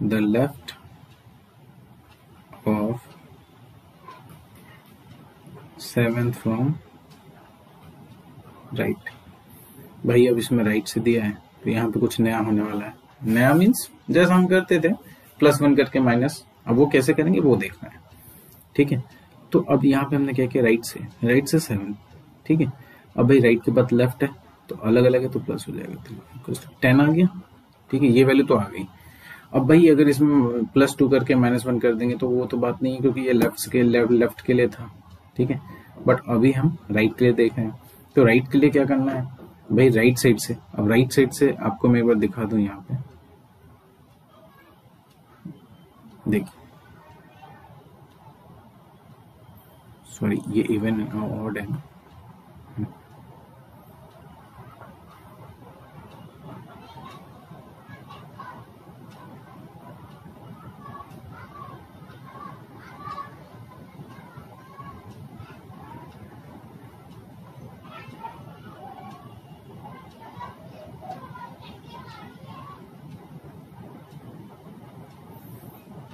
the left of 7th from right. भाई अब इसमें राइट से दिया है, तो यहाँ पे कुछ नया होने वाला है। नया मीन्स जैसा हम करते थे +1 करके माइनस, अब वो कैसे करेंगे वो देखना है, ठीक है। तो अब यहाँ पे हमने क्या किया, राइट से 7, ठीक है। अब भाई राइट के बाद लेफ्ट है, तो अलग अलग है, तो प्लस हो जाएगा, तो 10 आ गया, ठीक है, ये वैल्यू तो आ गई। अब भाई अगर इसमें +2 करके -1 कर देंगे तो वो तो बात नहीं है, क्योंकि ये लेफ्ट के लिए था, ठीक है। बट अभी हम राइट के लिए देख रहे हैं, तो राइट के लिए क्या करना है भाई, राइट साइड से। अब राइट साइड से आपको मैं एक बार दिखा दूं, यहाँ पे देखिए, सॉरी ये इवन ऑड है,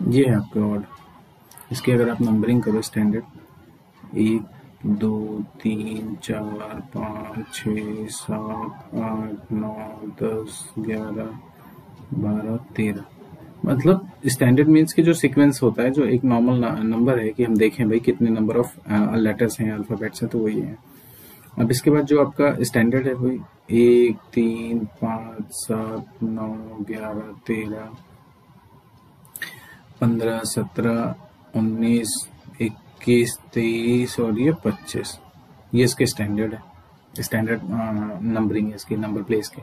ये है आपके ऑड। इसकी अगर आप नंबरिंग करो स्टैंडर्ड, 1, 2, 3, 4, 5, 6, 7, 8, 9, 10, 11, 12, 13, मतलब स्टैंडर्ड मीन्स की जो सीक्वेंस होता है, जो एक नॉर्मल नंबर है कि हम देखें भाई कितने नंबर ऑफ लेटर्स हैं, अल्फाबेट्स हैं, तो वही है। अब इसके बाद जो आपका स्टैंडर्ड है वही 1, 3, 5, 7, 9, 11, 13, 15, 17, 19, 21, 23 और ये 25, ये इसके स्टैंडर्ड है, स्टैंडर्ड नंबरिंग है इसकी, नंबर प्लेस के,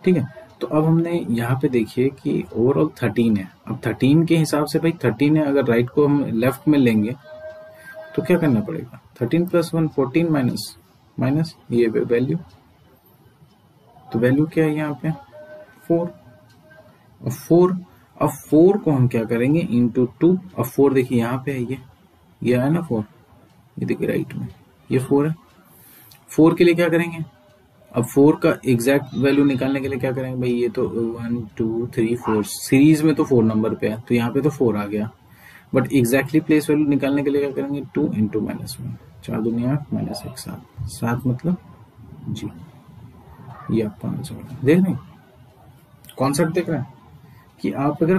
ठीक है। तो अब हमने यहाँ पे देखिए कि ओवरऑल 13 है। अब 13 के हिसाब से भाई 13 है, अगर राइट को हम लेफ्ट में लेंगे तो क्या करना पड़ेगा, 13 + 1 14 माइनस ये वैल्यू, तो वैल्यू क्या है यहाँ पे 4, और 4 को हम क्या करेंगे इंटू 2। अब 4 देखिए यहाँ पे है, ये आया ना 4, ये देखिए राइट में ये 4 है। 4 के लिए क्या करेंगे, अब 4 का एग्जैक्ट वैल्यू निकालने के लिए क्या करेंगे भाई, ये तो 1, 2, 3, 4 सीरीज में तो 4 नंबर पे है, तो यहाँ पे तो 4 आ गया, बट एग्जैक्टली प्लेस वैल्यू निकालने के लिए क्या करेंगे, 2 × -1, 4 दूनी 8 -1 7 मतलब जी, ये आपका आंसर होगा। देख रहे कॉन्सेप्ट, देख रहे हैं कि आप अगर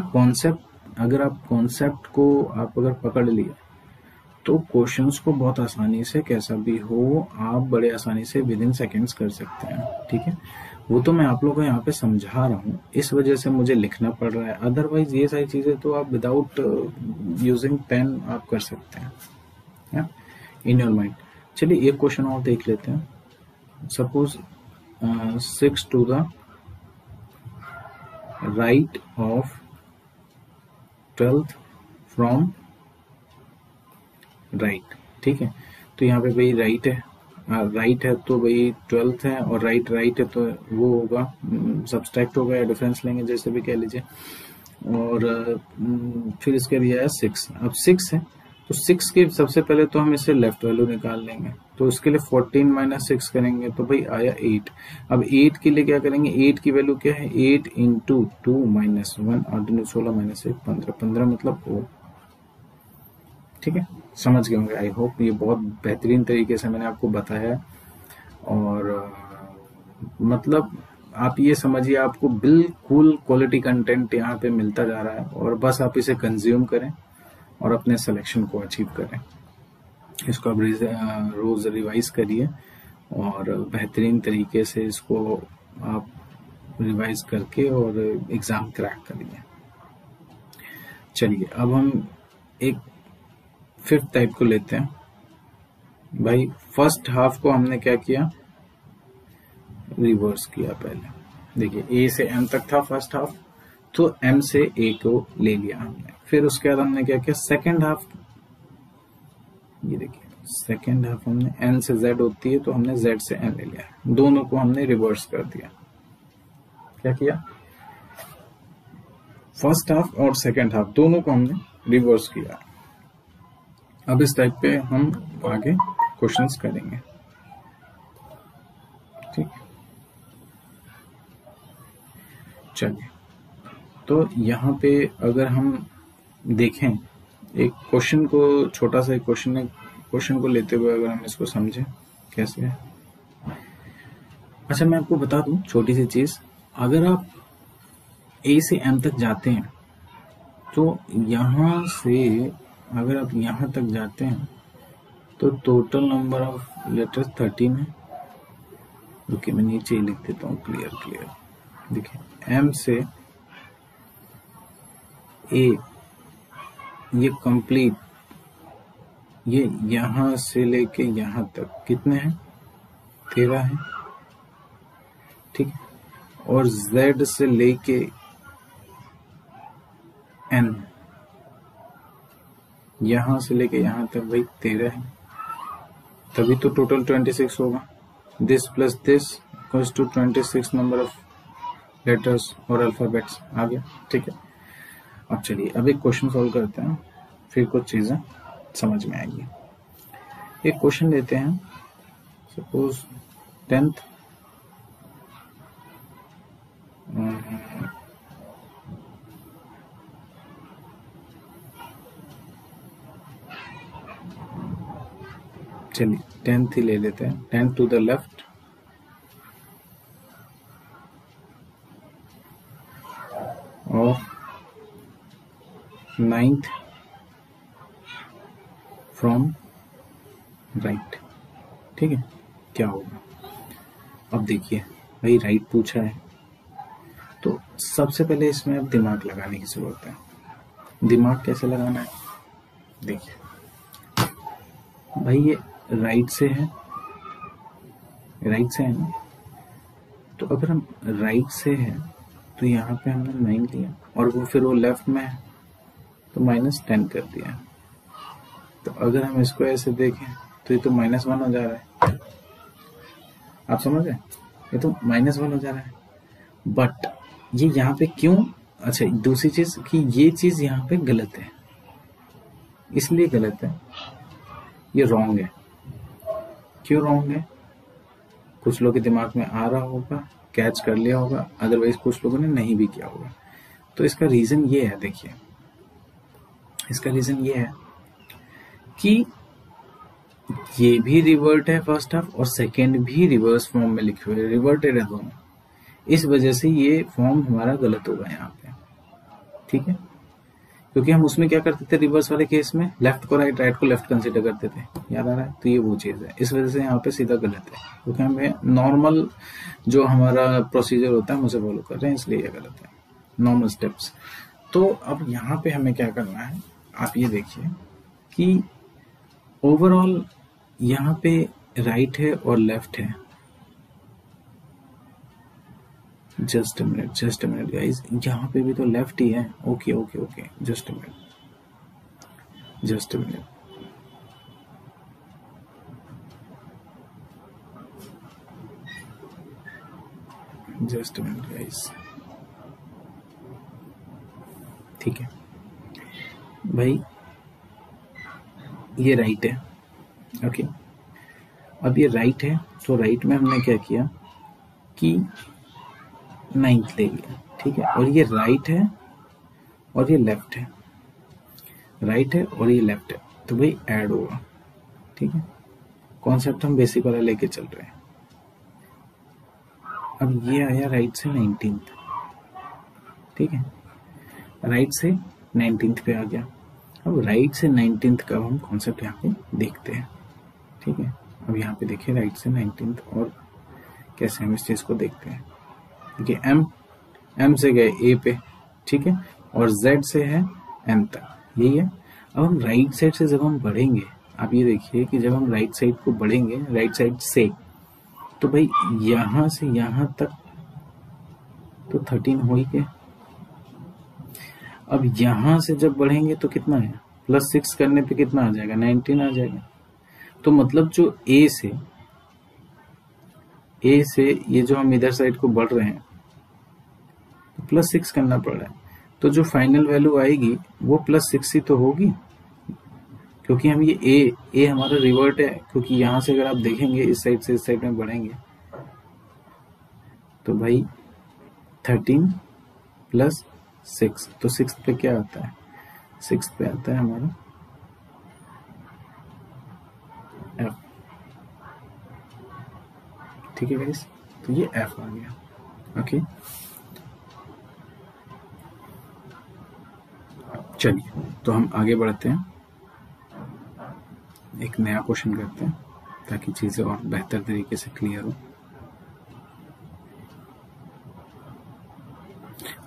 कॉन्सेप्ट को आप अगर पकड़ लिया तो क्वेश्चंस को बहुत आसानी से, कैसा भी हो, आप बड़े आसानी से विदिन सेकंड्स कर सकते हैं, ठीक है। वो तो मैं आप लोगों को यहाँ पे समझा रहा हूँ, इस वजह से मुझे लिखना पड़ रहा है, अदरवाइज ये सारी चीजें तो आप विदाउट यूजिंग पेन आप कर सकते हैं, इन योर माइंड। चलिए एक क्वेश्चन और देख लेते हैं। Suppose 6 to the right of 12th from right, ठीक है। तो यहाँ पे भाई राइट है, राइट है तो भाई 12th है, और राइट है तो वो होगा सब्सट्रैक्ट होगा या डिफरेंस लेंगे, जैसे भी कह लीजिए। और फिर इसके दिया है 6। अब 6 है तो 6 के सबसे पहले तो हम इसे लेफ्ट वैल्यू निकाल लेंगे, तो इसके लिए 14 - 6 करेंगे तो भाई आया 8। अब 8 के लिए क्या करेंगे, 8 की वैल्यू क्या है, 8 × 2 - 1 8 × 16 - 1 15 15 मतलब O, ठीक है। समझ गए होंगे आई होप, ये बहुत बेहतरीन तरीके से मैंने आपको बताया। और मतलब आप ये समझिए आपको बिल्कुल क्वालिटी कंटेंट यहाँ पे मिलता जा रहा है, और बस आप इसे कंज्यूम करें और अपने सिलेक्शन को अचीव करें। इसको आप रोज रिवाइज करिए और बेहतरीन तरीके से इसको आप रिवाइज करके और एग्जाम क्रैक करिए। चलिए अब हम एक 5th टाइप को लेते हैं। भाई फर्स्ट हाफ को हमने क्या किया, रिवर्स किया। पहले देखिए A से M तक था फर्स्ट हाफ, तो M से A को ले लिया हमने। फिर उसके बाद हमने क्या किया, सेकंड हाफ, ये देखिए सेकंड हाफ हमने N से Z होती है तो हमने Z से N ले लिया, दोनों को हमने रिवर्स कर दिया। क्या किया, फर्स्ट हाफ और सेकंड हाफ दोनों को हमने रिवर्स किया। अब इस टाइप पे हम आगे क्वेश्चंस करेंगे, ठीक। चलिए तो यहाँ पे अगर हम देखें एक क्वेश्चन को, छोटा सा एक क्वेश्चन को लेते हुए अगर हम इसको समझें कैसे है। अच्छा मैं आपको बता दूं छोटी सी चीज, अगर आप A से M तक जाते हैं तो यहाँ से अगर आप यहाँ तक जाते हैं तो टोटल नंबर ऑफ लेटर्स 13 है। ओके मैं नीचे ही लिख देता हूँ, क्लियर। देखिए M से A ये कंप्लीट, ये यहां से लेके यहां तक कितने हैं, 13 है, ठीक है। और Z से लेके N, यहां से लेके यहां तक भाई 13 है, तभी तो टोटल 26 होगा। This plus this equals to 26 number of letters और अल्फाबेट्स आ गया, ठीक है। अब चलिए अब एक क्वेश्चन सॉल्व करते हैं, फिर कुछ चीजें समझ में आएगी। एक क्वेश्चन लेते हैं, सपोज 10th चलिए 10th ही ले लेते हैं। 10 to the left of 9th from right, ठीक है। क्या होगा, अब देखिए भाई राइट पूछा है तो सबसे पहले इसमें अब दिमाग लगाने की जरूरत है। दिमाग कैसे लगाना है, देखिए भाई ये राइट से है ना, तो अगर हम राइट से है तो यहाँ पे हमने 9 लिया, और वो फिर वो लेफ्ट में है तो -10 कर दिया। तो अगर हम इसको ऐसे देखें तो ये तो -1 हो जा रहा है, आप समझ रहे हैं, ये तो -1 हो जा रहा है। बट ये यहाँ पे क्यों, अच्छा दूसरी चीज कि ये चीज यहाँ पे गलत है, इसलिए गलत है, ये रॉन्ग है। क्यों रॉन्ग है, कुछ लोगों के दिमाग में आ रहा होगा, कैच कर लिया होगा, अदरवाइज कुछ लोगों ने नहीं भी किया होगा। तो इसका रीजन ये है, देखिए इसका रीजन ये है कि ये भी रिवर्ट है फर्स्ट हाफ और सेकेंड भी रिवर्स फॉर्म में लिखे हुए, रिवर्टेड है दोनों, इस वजह से ये फॉर्म हमारा गलत होगा यहाँ पे, ठीक है। क्योंकि हम उसमें क्या करते थे, रिवर्स वाले केस में लेफ्ट को राइट, राइट को लेफ्ट कंसीडर करते थे, याद आ रहा है। तो ये वो चीज है, इस वजह से यहाँ पे सीधा गलत है, क्योंकि हमें नॉर्मल जो हमारा प्रोसीजर होता है हम उसे फॉलो कर रहे हैं, इसलिए ये गलत है, नॉर्मल स्टेप्स। तो अब यहाँ पे हमें क्या करना है, आप ये देखिए कि ओवरऑल यहाँ पे राइट है और लेफ्ट है। जस्ट अ मिनट गाइस, यहाँ पे भी तो लेफ्ट ही है। Okay okay okay, just a minute. Just a minute, guys. ठीक है भाई, ये राइट है। ओके, अब ये राइट है, तो राइट में हमने क्या किया कि 9th ले लिया। ठीक है, और ये राइट है और ये लेफ्ट है, राइट है और ये लेफ्ट है, तो भाई ऐड होगा। ठीक है, कॉन्सेप्ट हम बेसिक वाला लेके चल रहे हैं। अब ये आया राइट से 19th। ठीक है, राइट से 19th पे आ गया। अब राइट से 19th का हम कॉन्सेप्ट यहाँ पे देखते हैं। ठीक है, अब यहाँ पे देखिए राइट से 19th और कैसे हम इस चीज को देखते हैं। देखिए एम से गए ए पे, ठीक है, और जेड से है एन तक, यही है। अब हम राइट साइड से जब हम बढ़ेंगे, आप ये देखिए कि जब हम राइट साइड को बढ़ेंगे, राइट साइड से, तो भाई यहां से यहां तक तो 13 हो ही गया। अब यहां से जब बढ़ेंगे तो कितना है, +6 करने पे कितना आ जाएगा, 19 आ जाएगा। तो मतलब जो ए से ये जो हम इधर साइड को बढ़ रहे हैं तो +6 करना पड़ रहा है, तो जो फाइनल वैल्यू आएगी वो +6 ही तो होगी, क्योंकि हम ये ए हमारा रिवर्ट है। क्योंकि यहां से अगर आप देखेंगे इस साइड से इस साइड में बढ़ेंगे तो भाई 13 + 6, तो 6 पे क्या आता है, 6 पे आता है हमारा F। ठीक है गाइस, तो ये F आ गया। ओके, चलिए तो हम आगे बढ़ते हैं, एक नया क्वेश्चन करते हैं ताकि चीजें और बेहतर तरीके से क्लियर हो।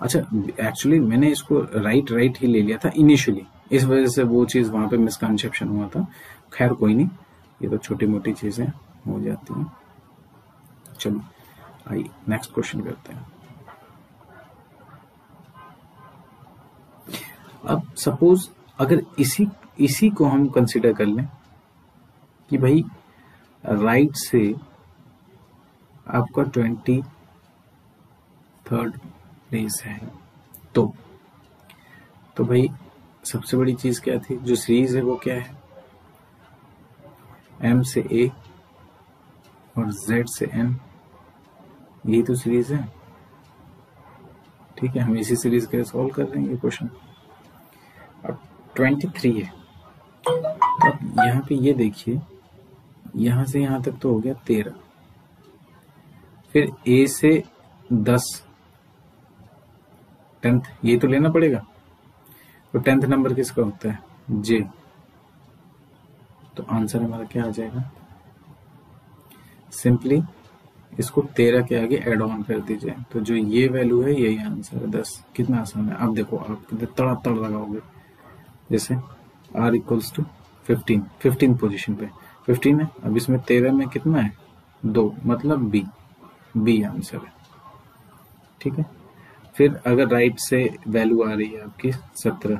अच्छा, एक्चुअली मैंने इसको राइट ही ले लिया था इनिशियली, इस वजह से वो चीज वहां पे मिसकंसेप्शन हुआ था। खैर कोई नहीं, ये तो छोटी मोटी चीजें हो जाती हैं। चलो आइए नेक्स्ट क्वेश्चन करते हैं। अब सपोज अगर इसी को हम कंसिडर कर लें कि भाई राइट से आपका 23rd प्लेस है, तो भाई सबसे बड़ी चीज क्या थी, जो सीरीज है वो क्या है, M से A और Z से N, यही तो सीरीज है। ठीक है, हम इसी सीरीज के सॉल्व कर रहे हैं ये क्वेश्चन। अब 23 है, तो अब यहाँ पे ये देखिए, यहां से यहां तक तो हो गया 13, फिर A से 10 10th, ये तो लेना पड़ेगा। तो 10th नंबर किसका होता है, J, तो आंसर हमारा क्या आ जाएगा, सिंपली इसको 13 के आगे एड ऑन कर दीजिए, तो जो ये वैल्यू है यही आंसर है 10। कितना आसान है। अब देखो आप तड़ लगाओगे, जैसे R = 15 पोजीशन पे 15 है। अब इसमें 13 में कितना है, 2, मतलब बी आंसर है। ठीक है, फिर अगर राइट से वैल्यू आ रही है आपकी 17,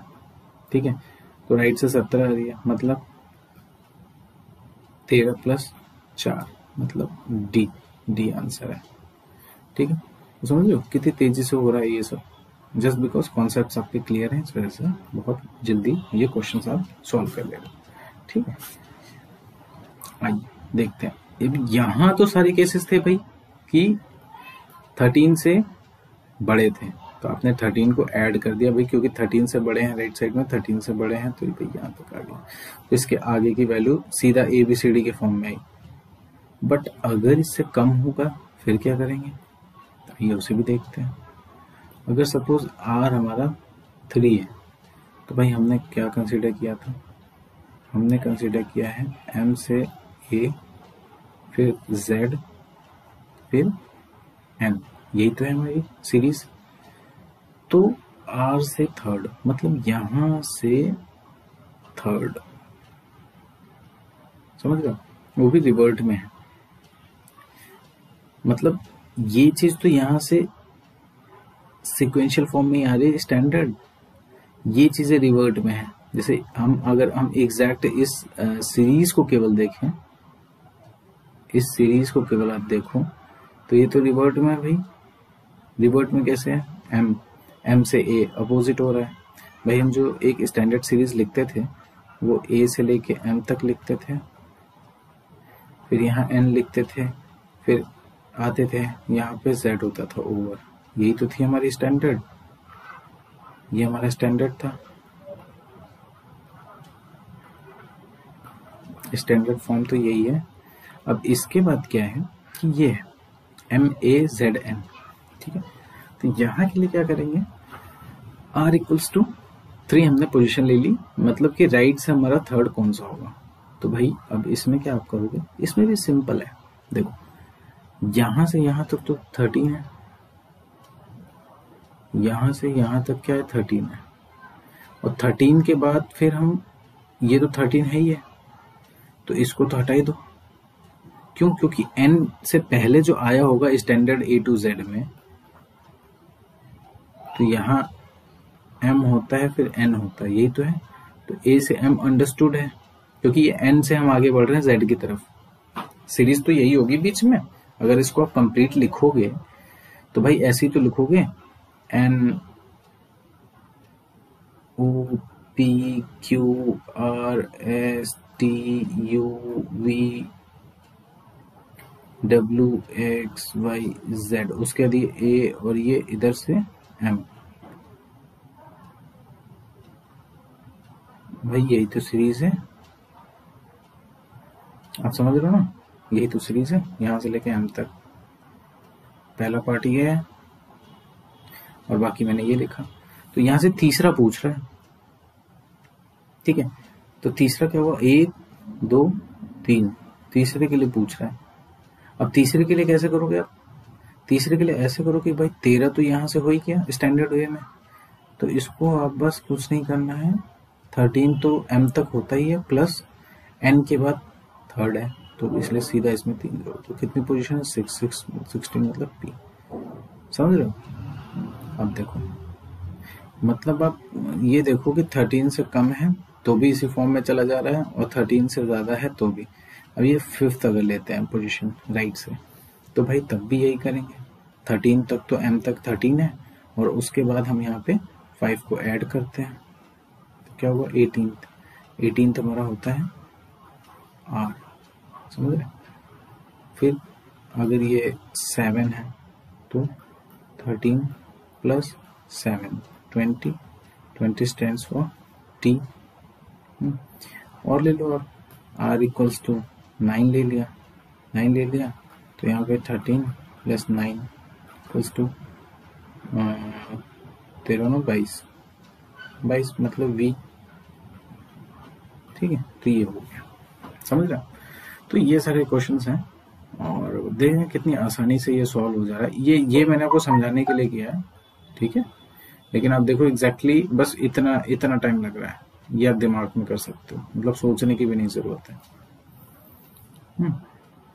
ठीक है, तो राइट से 17 आ रही है, मतलब 13 + 4 मतलब डी आंसर है। ठीक है, तो समझ लो कितनी तेजी से हो रहा है ये सब, जस्ट बिकॉज कॉन्सेप्ट्स आपके क्लियर हैं, इस वजह से बहुत जल्दी ये क्वेश्चन आप सॉल्व कर लेंगे। ठीक है, आइए देखते हैं। यहां तो सारे केसेस थे भाई कि 13 से बड़े थे, तो आपने 13 को ऐड कर दिया भाई, क्योंकि 13 से बड़े हैं, राइट साइड में 13 से बड़े हैं, तो भाई यहाँ तक आ गया। तो इसके आगे की वैल्यू सीधा ABCD के फॉर्म में आई। बट अगर इससे कम होगा फिर क्या करेंगे, तो ये उसे भी देखते हैं। अगर सपोज R हमारा 3 है, तो भाई हमने क्या कंसीडर किया था, हमने कंसीडर किया है M से A, फिर Z, फिर N, यही तो है हमारी सीरीज। तो R से 3rd, मतलब यहां से 3rd, समझ लो, वो भी रिवर्ट में है। मतलब ये चीज तो यहां से सिक्वेंशियल फॉर्म में ही आ रही है स्टैंडर्ड, ये चीजें रिवर्ट में है। जैसे अगर हम एग्जैक्ट इस सीरीज को केवल देखें, इस सीरीज को केवल आप देखो तो ये तो रिवर्ट में है भाई। रिवर्ट में कैसे है? एम से ए अपोजिट हो रहा है भाई। हम जो एक स्टैंडर्ड सीरीज लिखते थे वो ए से लेके एम तक लिखते थे, फिर यहाँ एन लिखते थे, फिर आते थे यहाँ पे जेड होता था ओवर। यही तो थी हमारी स्टैंडर्ड, ये हमारा स्टैंडर्ड था, स्टैंडर्ड फॉर्म तो यही है। अब इसके बाद क्या है कि ये है एम ए जेड एन, ठीक है। तो यहां के लिए क्या करेंगे, आर इक्वल्स टू 3 हमने पोजीशन ले ली, मतलब कि राइट से हमारा थर्ड कौन सा होगा। तो भाई अब इसमें क्या आप करोगे, इसमें भी सिंपल है। देखो यहां से यहां तक तो 13 है, यहां से यहां तक क्या है 13 है, और 13 के बाद फिर हम, ये तो 13 है ही है, तो इसको तो हटा ही दो। क्यों? क्योंकि n से पहले जो आया होगा स्टैंडर्ड ए टू जेड में, तो यहाँ m होता है फिर n होता है, यही तो है। तो a से m अंडरस्टूड है, क्योंकि ये n से हम आगे बढ़ रहे हैं z की तरफ। सीरीज तो यही होगी बीच में। अगर इसको आप कंप्लीट लिखोगे तो भाई ऐसे ही तो लिखोगे, n o p q r s t u v w x y z, उसके बाद ये a और ये इधर से m। भाई यही तो सीरीज है, आप समझ रहे हो ना, यही तो सीरीज है यहां से लेके m तक। पहला पार्ट ये है और बाकी मैंने ये लिखा। तो यहां से तीसरा पूछ रहा है, ठीक है। तो तीसरा क्या हुआ, 1 2 3, तीसरे के लिए पूछ रहा है। अब तीसरे के लिए कैसे करोगे आप, तीसरे के लिए ऐसे करो कि भाई 13 तो यहां से हो ही गया स्टैंडर्ड वे में, तो इसको आप बस कुछ नहीं करना है, 13 तो m तक होता ही है, प्लस n के बाद थर्ड है, तो इसलिए सीधा इसमें 3 जोड़ो। तो कितनी पोजीशन है, 16 मतलब p। समझ रहे हो? अब देखो, मतलब आप ये देखो कि 13 से कम है तो भी इसी फॉर्म में चला जा रहा है, और 13 से ज्यादा है तो भी। अब ये 5th अगर लेते हैं पोजीशन राइट से, तो भाई तब भी यही करेंगे। 13 तक तो m तक 13 है, और उसके बाद हम यहाँ पे 5 को ऐड करते हैं, तो क्या हुआ 18th हमारा होता है r। समझ रहे? फिर अगर ये 7 है तो 13 प्लस 7 20 स्टैंड्स फॉर t। और ले लो आप, r इक्वल्स टू 9 ले लिया, तो यहाँ पे 13 प्लस 9 इक्वल्स टू 22 मतलब v, ठीक है। तो ये हो गया, समझ रहा? तो ये सारे क्वेश्चंस हैं, और देखें कितनी आसानी से ये सॉल्व हो जा रहा है। ये मैंने आपको समझाने के लिए किया है, ठीक है। लेकिन आप देखो एग्जैक्टली बस इतना टाइम लग रहा है, ये आप दिमाग में कर सकते हो, मतलब सोचने की भी नहीं जरूरत है।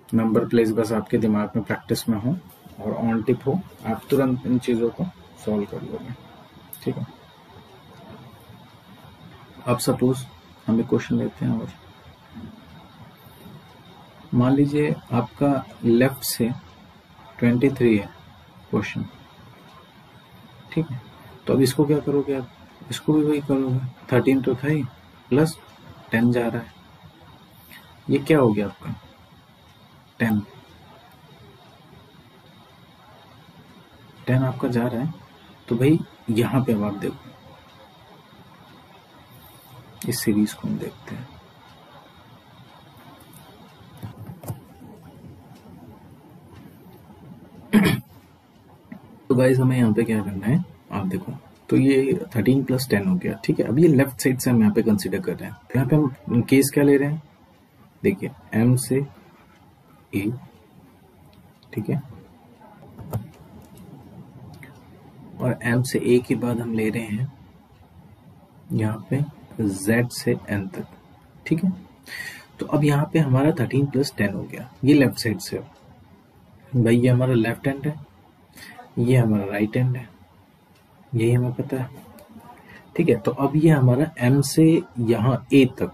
नंबर प्लेस बस आपके दिमाग में प्रैक्टिस में हो और ऑन टिप हो, आप तुरंत इन चीजों को सॉल्व कर लोगे, ठीक है। अब सपोज हम एक क्वेश्चन लेते हैं, और मान लीजिए आपका लेफ्ट से 23 है क्वेश्चन, ठीक है। तो अब इसको क्या करोगे आप, इसको भी वही करोगे, 13 तो था ही, प्लस 10 जा रहा है, ये क्या हो गया आपका 10 आपका जा रहा है। तो भाई यहां पे अब आप देखो, इस सीरीज को हम देखते हैं। तो गाइस हमें यहाँ पे क्या करना है, आप देखो, तो ये 13 प्लस 10 हो गया, ठीक है। अब ये लेफ्ट साइड से हम यहाँ पे कंसीडर कर रहे हैं, तो यहाँ पे हम केस क्या ले रहे हैं, देखिए m से a, ठीक है, और m से a के बाद हम ले रहे हैं यहाँ पे z से n तक, ठीक है। तो अब यहाँ पे हमारा 13 + 10 हो गया, ये लेफ्ट साइड से। भाई ये हमारा लेफ्ट हैंड है, ये हमारा राइट हैंड है, यही हमें पता है। ठीक है, तो अब ये हमारा M से यहाँ A तक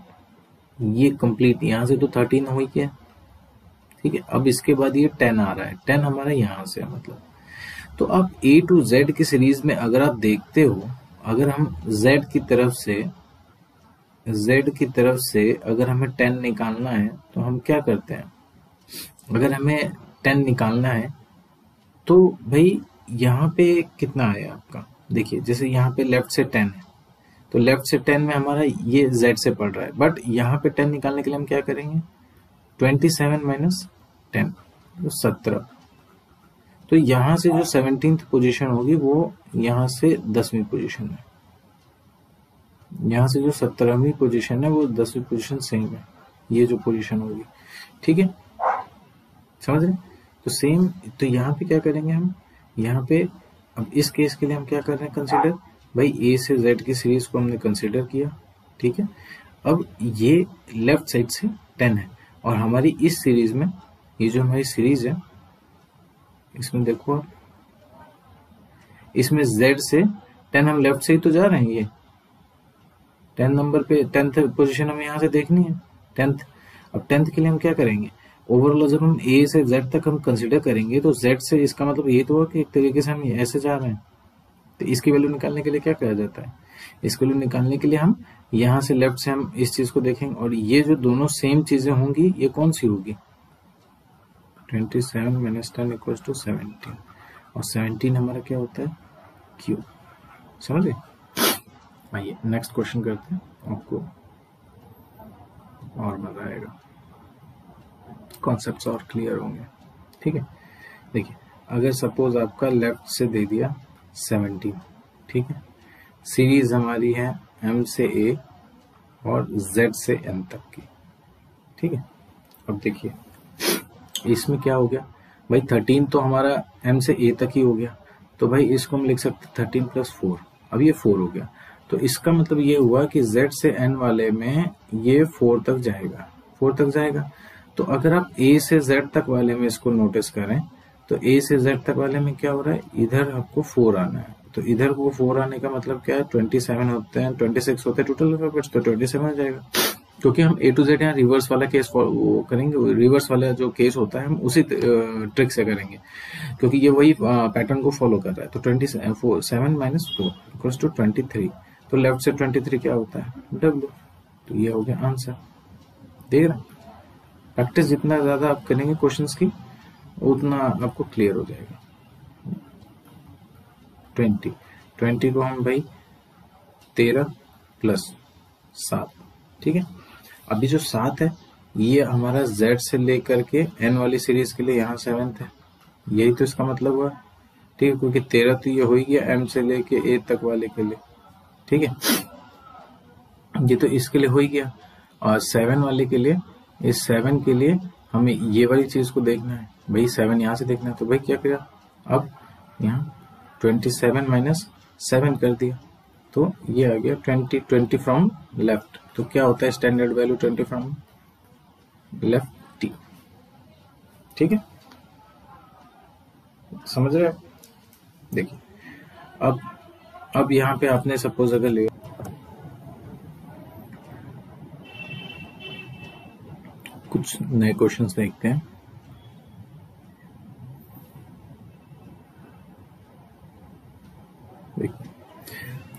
ये कंप्लीट, यहाँ से तो 13 हो ही गया। ठीक है, अब इसके बाद ये 10 आ रहा है, 10 हमारा यहाँ से है मतलब। तो अब A to Z की सीरीज में अगर आप देखते हो, अगर हम Z की तरफ से अगर हमें 10 निकालना है तो हम क्या करते हैं, अगर हमें 10 निकालना है तो भाई यहाँ पे कितना आया आपका, देखिए जैसे यहाँ पे लेफ्ट से 10 है, तो लेफ्ट से 10 में हमारा ये Z से पड़ रहा है, बट यहाँ पे 10 निकालने के लिए हम क्या करेंगे, 27 - 10 तो 17। तो यहाँ से जो 17th पोजीशन होगी वो यहाँ से 10वीं पोजीशन है, यहाँ से जो 17वीं पोजीशन है वो 10वीं पोजीशन सेम है, ये जो पोजीशन होगी। ठीक है, समझ रहे? तो सेम, तो यहाँ पे क्या करेंगे हम, यहाँ पे अब इस केस के लिए हम क्या कर रहे हैं कंसिडर, भाई A से Z की सीरीज को हमने कंसिडर किया। ठीक है, अब ये लेफ्ट साइड से 10 है और हमारी इस सीरीज में, ये जो हमारी सीरीज है इसमें देखो आप, इसमें Z से 10 हम लेफ्ट से ही तो जा रहे हैं, ये 10 नंबर पे 10th पोजीशन हमें यहाँ से देखनी है 10th। अब 10th के लिए हम क्या करेंगे, ओवरऑल जब हम A से Z तक हम कंसिडर करेंगे तो Z से, इसका मतलब ये तो हुआ कि एक तरीके से हम ऐसे जा रहे हैं, तो इसकी वैल्यू निकालने के लिए क्या कहा जाता है, इसकी वैल्यू निकालने के लिए हम यहाँ से लेफ्ट से हम इस चीज को देखेंगे और ये जो दोनों सेम चीजें होंगी ये कौन सी होगी, 27 - 10 = 17 और 17 हमारा क्या होता है, Q। समझे? आइए नेक्स्ट क्वेश्चन करते हैं, आपको और मजा आएगा, कॉन्सेप्ट्स और क्लियर होंगे। ठीक है, देखिए अगर सपोज आपका लेफ्ट से दे दिया 17, ठीक है, सीरीज हमारी है M से A और Z से M तक की। ठीक है, अब देखिए इसमें क्या हो गया भाई, 13 तो हमारा M से A तक ही हो गया, तो भाई इसको हम लिख सकते 13 + 4, अब ये 4 हो गया। तो इसका मतलब ये हुआ कि Z से N वाले में ये 4 तक जाएगा, 4 तक जाएगा। तो अगर आप A से Z तक वाले में इसको नोटिस करें तो A से Z तक वाले में क्या हो रहा है, इधर आपको 4 आना है, तो इधर को 4 आने का मतलब क्या है, 27 होते हैं, 26 होते हैं टोटल अल्फाबेट्स, तो 27 हो जाएगा। क्योंकि हम A to Z यहाँ रिवर्स वाला केस वो करेंगे, रिवर्स वाला जो केस होता है हम उसी ट्रिक से करेंगे, क्योंकि ये वही पैटर्न को फॉलो कर रहा है। तो 27 - 4 = 23, तो लेफ्ट से 23 क्या होता है, W। तो ये हो गया आंसर। देख रहे, प्रैक्टिस जितना ज्यादा आप करेंगे क्वेश्चंस की उतना आपको क्लियर हो जाएगा। 20 को हम भाई 13 + 7, ठीक है। अभी जो 7 है ये हमारा Z से लेकर के N वाली सीरीज के लिए यहाँ 7th है, यही तो इसका मतलब हुआ, ठीक है, क्योंकि 13 तो ये हो ही गया M से लेके A तक वाले के लिए, ठीक है, ये तो इसके लिए हो ही गया। और 7 वाले के लिए, इस 7 के लिए हमें ये वाली चीज को देखना है भाई, 7 यहाँ से देखना है, तो भाई क्या किया, अब यहाँ 27 - 7 कर दिया, तो ये आ गया 20 फ्रॉम लेफ्ट। तो क्या होता है standard value 20 from left T, ठीक है, समझ रहे आप। देखिए अब यहाँ पे आपने सपोज अगर ले कुछ नए क्वेश्चंस देखते हैं।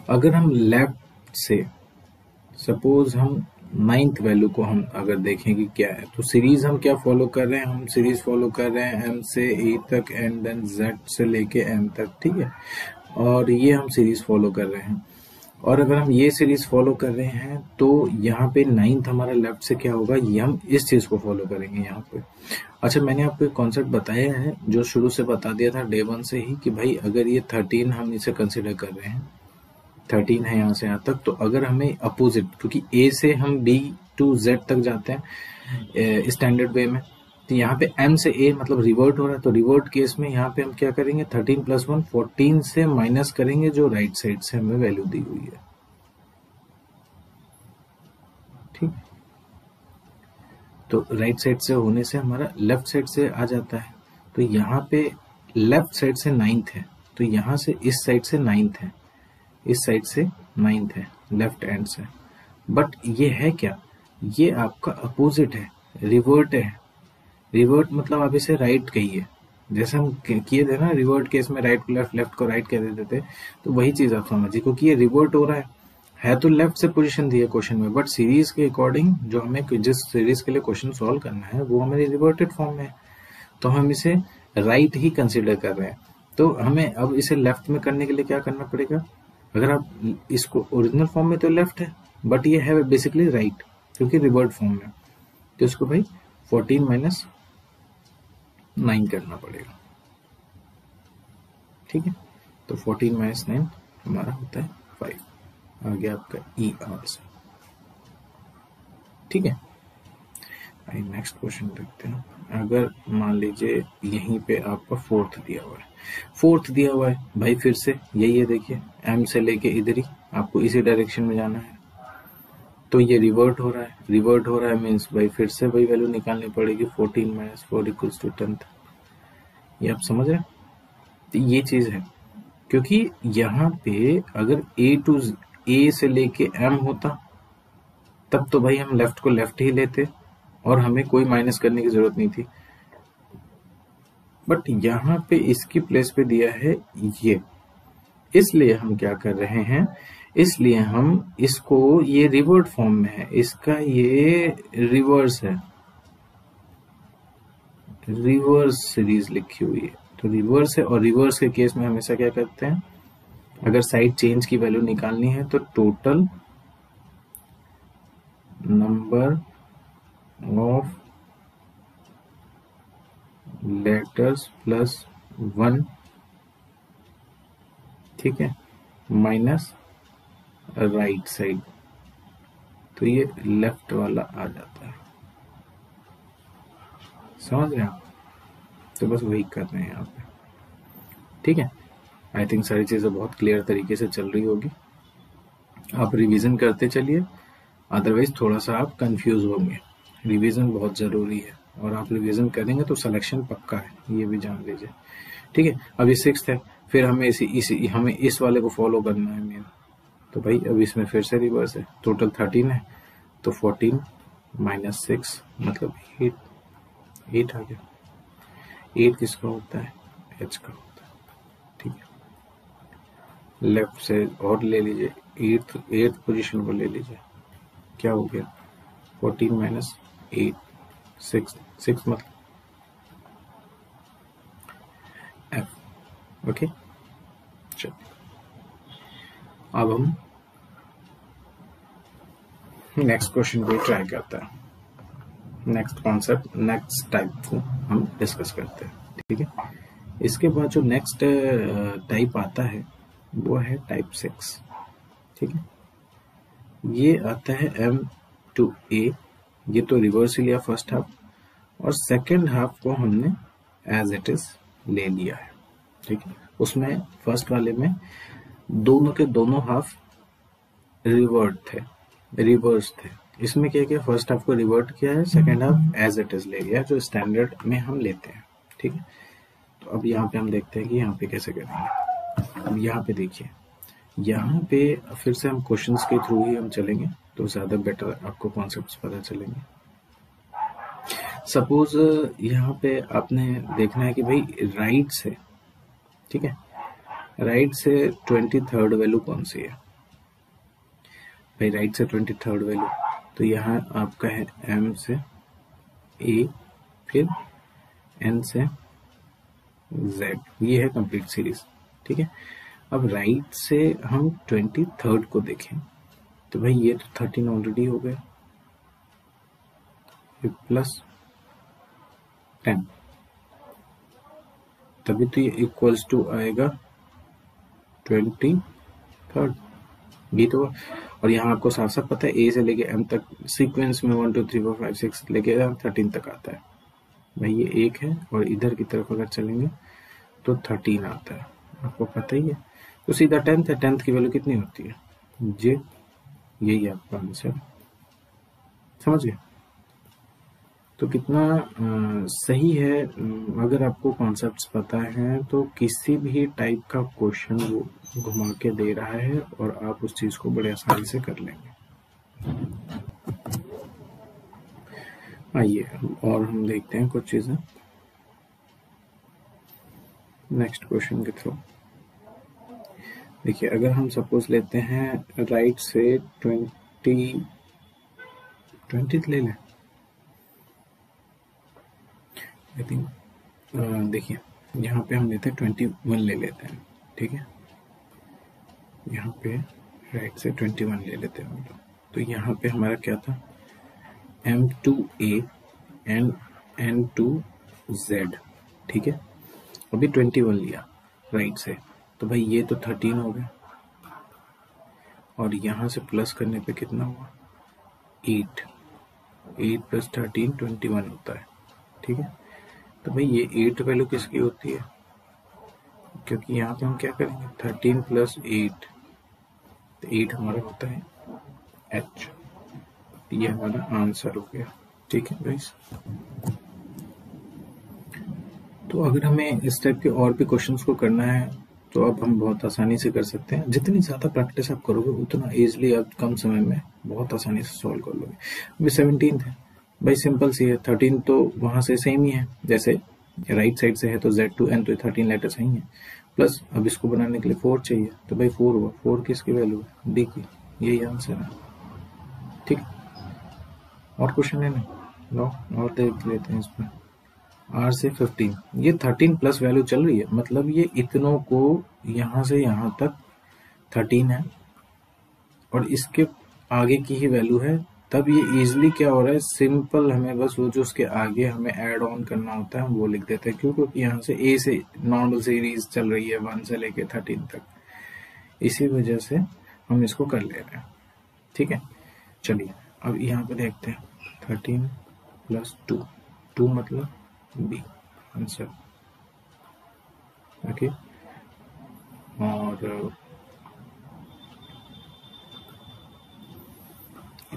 अगर हम लेफ्ट से सपोज हम 9th वैल्यू को हम अगर देखें कि क्या है, तो सीरीज हम क्या फॉलो कर रहे हैं, हम सीरीज फॉलो कर रहे हैं M से A तक एंड देन Z से लेके M तक, ठीक है, और ये हम सीरीज फॉलो कर रहे हैं। और अगर हम ये सीरीज फॉलो कर रहे हैं तो यहाँ पे 9th हमारा लेफ्ट से क्या होगा, ये हम इस चीज को फॉलो करेंगे यहाँ पे। अच्छा, मैंने आपको एक कॉन्सेप्ट बताया है जो शुरू से बता दिया था डे 1 से ही कि भाई अगर ये 13 हम इसे कंसिडर कर रहे हैं, 13 है यहाँ से यहाँ तक, तो अगर हमें अपोजिट, क्योंकि A से हम B to Z तक जाते हैं स्टैंडर्ड वे में, तो यहाँ पे M से A मतलब रिवर्ट हो रहा है, तो रिवर्ट केस में यहाँ पे हम क्या करेंगे, 13 + 1 14 से माइनस करेंगे जो राइट साइड से हमें वैल्यू दी हुई है, ठीक। तो राइट साइड से होने से हमारा लेफ्ट साइड से आ जाता है। तो यहाँ पे लेफ्ट साइड से 9th है, तो यहाँ से इस साइड से 9th है, इस साइड से 9th है, लेफ्ट हैंड से। बट ये है क्या, ये आपका अपोजिट है, रिवर्ट है। रिवर्ट मतलब आप इसे राइट कहिए, जैसे हम किए थे ना रिवर्ट केस में, राइट को लेफ्ट, लेफ्ट को राइट कह देते थे, तो वही चीज आप समझिए, क्योंकि ये रिवर्ट हो रहा है तो लेफ्ट से पोजीशन दी है क्वेश्चन में, बट सीरीज के अकॉर्डिंग जो हमें जिस सीरीज के लिए क्वेश्चन सॉल्व करना है वो हमारी रिवर्टेड फॉर्म में है, तो हम इसे राइट ही कंसिडर कर रहे हैं। तो हमें अब इसे लेफ्ट में करने के लिए क्या करना पड़ेगा, अगर आप इसको ओरिजिनल फॉर्म में तो लेफ्ट है, बट ये है बेसिकली राइट क्योंकि रिवर्ट फॉर्म में, तो इसको भाई 14 - 9 करना पड़ेगा। ठीक है, तो 14 - 9 हमारा होता है 5। आ गया आपका ई आंसर। ठीक है, आइए नेक्स्ट क्वेश्चन देखते हैं। अगर मान लीजिए यहीं पे आपका 4th दिया हुआ है, 4th दिया हुआ है भाई, फिर से यही है, देखिए एम से लेके इधर ही आपको इसी डायरेक्शन में जाना है, तो ये रिवर्ट हो रहा है, रिवर्ट हो रहा है मीन्स भाई फिर से वही वैल्यू निकालनी पड़ेगी, 14 - 4 = 10th। ये आप समझ रहे हैं, तो ये चीज है, क्योंकि यहाँ पे अगर ए से लेके एम होता तब तो भाई हम लेफ्ट को लेफ्ट ही लेते और हमें कोई माइनस करने की जरूरत नहीं थी, बट यहाँ पे इसकी प्लेस पे दिया है ये, इसलिए हम क्या कर रहे हैं, इसलिए हम इसको, ये रिवर्ट फॉर्म में है, इसका ये रिवर्स है, रिवर्स सीरीज लिखी हुई है, तो रिवर्स है। और रिवर्स के केस में हमेशा क्या करते हैं, अगर साइड चेंज की वैल्यू निकालनी है तो total number of letters plus 1, ठीक है, माइनस राइट साइड, तो ये लेफ्ट वाला आ जाता है। समझ रहे हैं आप, तो बस वही कर रहे हैं यहाँ पे। ठीक है, आई थिंक सारी चीजें बहुत क्लियर तरीके से चल रही होगी, आप रिवीजन करते चलिए, अदरवाइज थोड़ा सा आप कंफ्यूज होंगे। रिवीजन बहुत जरूरी है, और आप रिवीजन करेंगे तो सिलेक्शन पक्का है, ये भी जान लीजिए। ठीक है, अब ये 6th है, फिर हमें हमें इस वाले को फॉलो करना है मेन, तो भाई अब इसमें फिर से रिवर्स है, टोटल 13 है, तो 14 - 6 मतलब 8 आ गया। 8 किसका होता है, एच का होता है। ठीक है, लेफ्ट से और ले लीजिए, 8th पोजीशन को ले लीजिए, क्या हो गया, 14 - 8 6 मतलब एफ। ओके, चलो अब हम नेक्स्ट क्वेश्चन को ट्राई करते हैं, नेक्स्ट कॉन्सेप्ट, नेक्स्ट टाइप को हम डिस्कस करते हैं। ठीक है, इसके बाद जो नेक्स्ट टाइप आता है वो है टाइप 6। ठीक है, ये आता है M-A, ये तो रिवर्स ही लिया फर्स्ट हाफ, और सेकेंड हाफ को हमने एज इट इज ले लिया है। ठीक है, उसमें फर्स्ट वाले में दोनों के दोनों हाफ रिवर्स थे, इसमें क्या किया, फर्स्ट हाफ को रिवर्ट किया है, second half as it is ले लिया, जो स्टैंडर्ड में हम लेते हैं। ठीक है, तो अब यहाँ पे हम देखते हैं कि यहाँ पे कैसे करेंगे। अब यहाँ पे देखिए, यहाँ पे फिर से हम क्वेश्चंस के थ्रू ही हम चलेंगे, तो ज्यादा बेटर आपको कॉन्सेप्ट्स पता चलेंगे। सपोज यहाँ पे आपने देखना है कि भाई राइट से, ठीक है, राइट से 23rd वैल्यू कौन सी है, भाई राइट से 23rd वैल्यू, तो यहाँ आपका है M से A, फिर N से Z, ये है कंप्लीट सीरीज। ठीक है, अब राइट से हम 23rd को देखें, तो भाई ये तो 13 ऑलरेडी हो गया, प्लस 10, तभी तो ये इक्वल्स टू आएगा 23rd, ये तो। और यहाँ आपको साफ साफ पता है ए से लेके एम तक सीक्वेंस में 1 2 3 4 5 6 लेके 13 तक आता है, भाई ये 1 है, और इधर की तरफ अगर चलेंगे तो 13 आता है, आपको पता ही है, तो सीधा 10th है, 10th की वैल्यू कितनी होती है, जे, यही आपका आंसर, समझ गए। तो कितना सही है। अगर आपको कॉन्सेप्ट्स पता है तो किसी भी टाइप का क्वेश्चन वो घुमा के दे रहा है और आप उस चीज को बड़े आसानी से कर लेंगे। आइए और हम देखते हैं कुछ चीजें नेक्स्ट क्वेश्चन के थ्रू। देखिए, अगर हम सपोज लेते हैं राइट से 20 ले लें, आई थिंक देखिए यहाँ पे हम लेते हैं 21 ले लेते हैं, ठीक है। यहाँ पे राइट से 21 ले लेते हैं हम लोग। तो यहाँ पे हमारा क्या था, M2A एंड N2Z, ठीक है। अभी 21 लिया राइट से, तो भाई ये तो 13 हो गया, और यहाँ से प्लस करने पे कितना हुआ, 8 प्लस 13 21 होता है, ठीक है। तो भाई ये 8 वैल्यू किसकी होती है, क्योंकि यहाँ पे हम क्या करेंगे 13 प्लस 8, तो 8 हमारा होता है H। ये हमारा आंसर हो गया, ठीक है गाइस। तो अगर हमें इस टाइप के और भी क्वेश्चंस को करना है तो अब हम बहुत आसानी से कर सकते हैं। जितनी ज्यादा प्रैक्टिस आप करोगे उतना इजीली आप कम समय में बहुत आसानी से सॉल्व कर लोगे। अभी 17 है भाई, सिंपल सी है। 13 तो वहां से सेम ही है, जैसे राइट साइड से है तो Z to N तो 13 लेटर सही है। प्लस अब इसको बनाने के लिए 4 चाहिए, तो भाई 4 हुआ। 4 किसकी वैल्यू है, D की। यही आंसर है, ठीक। और क्वेश्चन है ना, लो और देख लेते हैं इसमें। R से 15, ये 13 प्लस वैल्यू चल रही है, मतलब ये इतनों को यहां से यहां तक 13 है और इसके आगे की ही वैल्यू है। तब ये इजीली क्या हो रहा है, सिंपल हमें बस वो जो उसके आगे हमें ऐड ऑन करना होता है वो लिख देते हैं। क्यों, क्योंकि यहाँ से A से नॉर्मल सीरीज चल रही है 1 से लेके 13 तक, इसी वजह से हम इसको कर ले रहे हैं, ठीक है। चलिए अब यहाँ पे देखते हैं 13 प्लस 2 मतलब B आंसर, ओके। और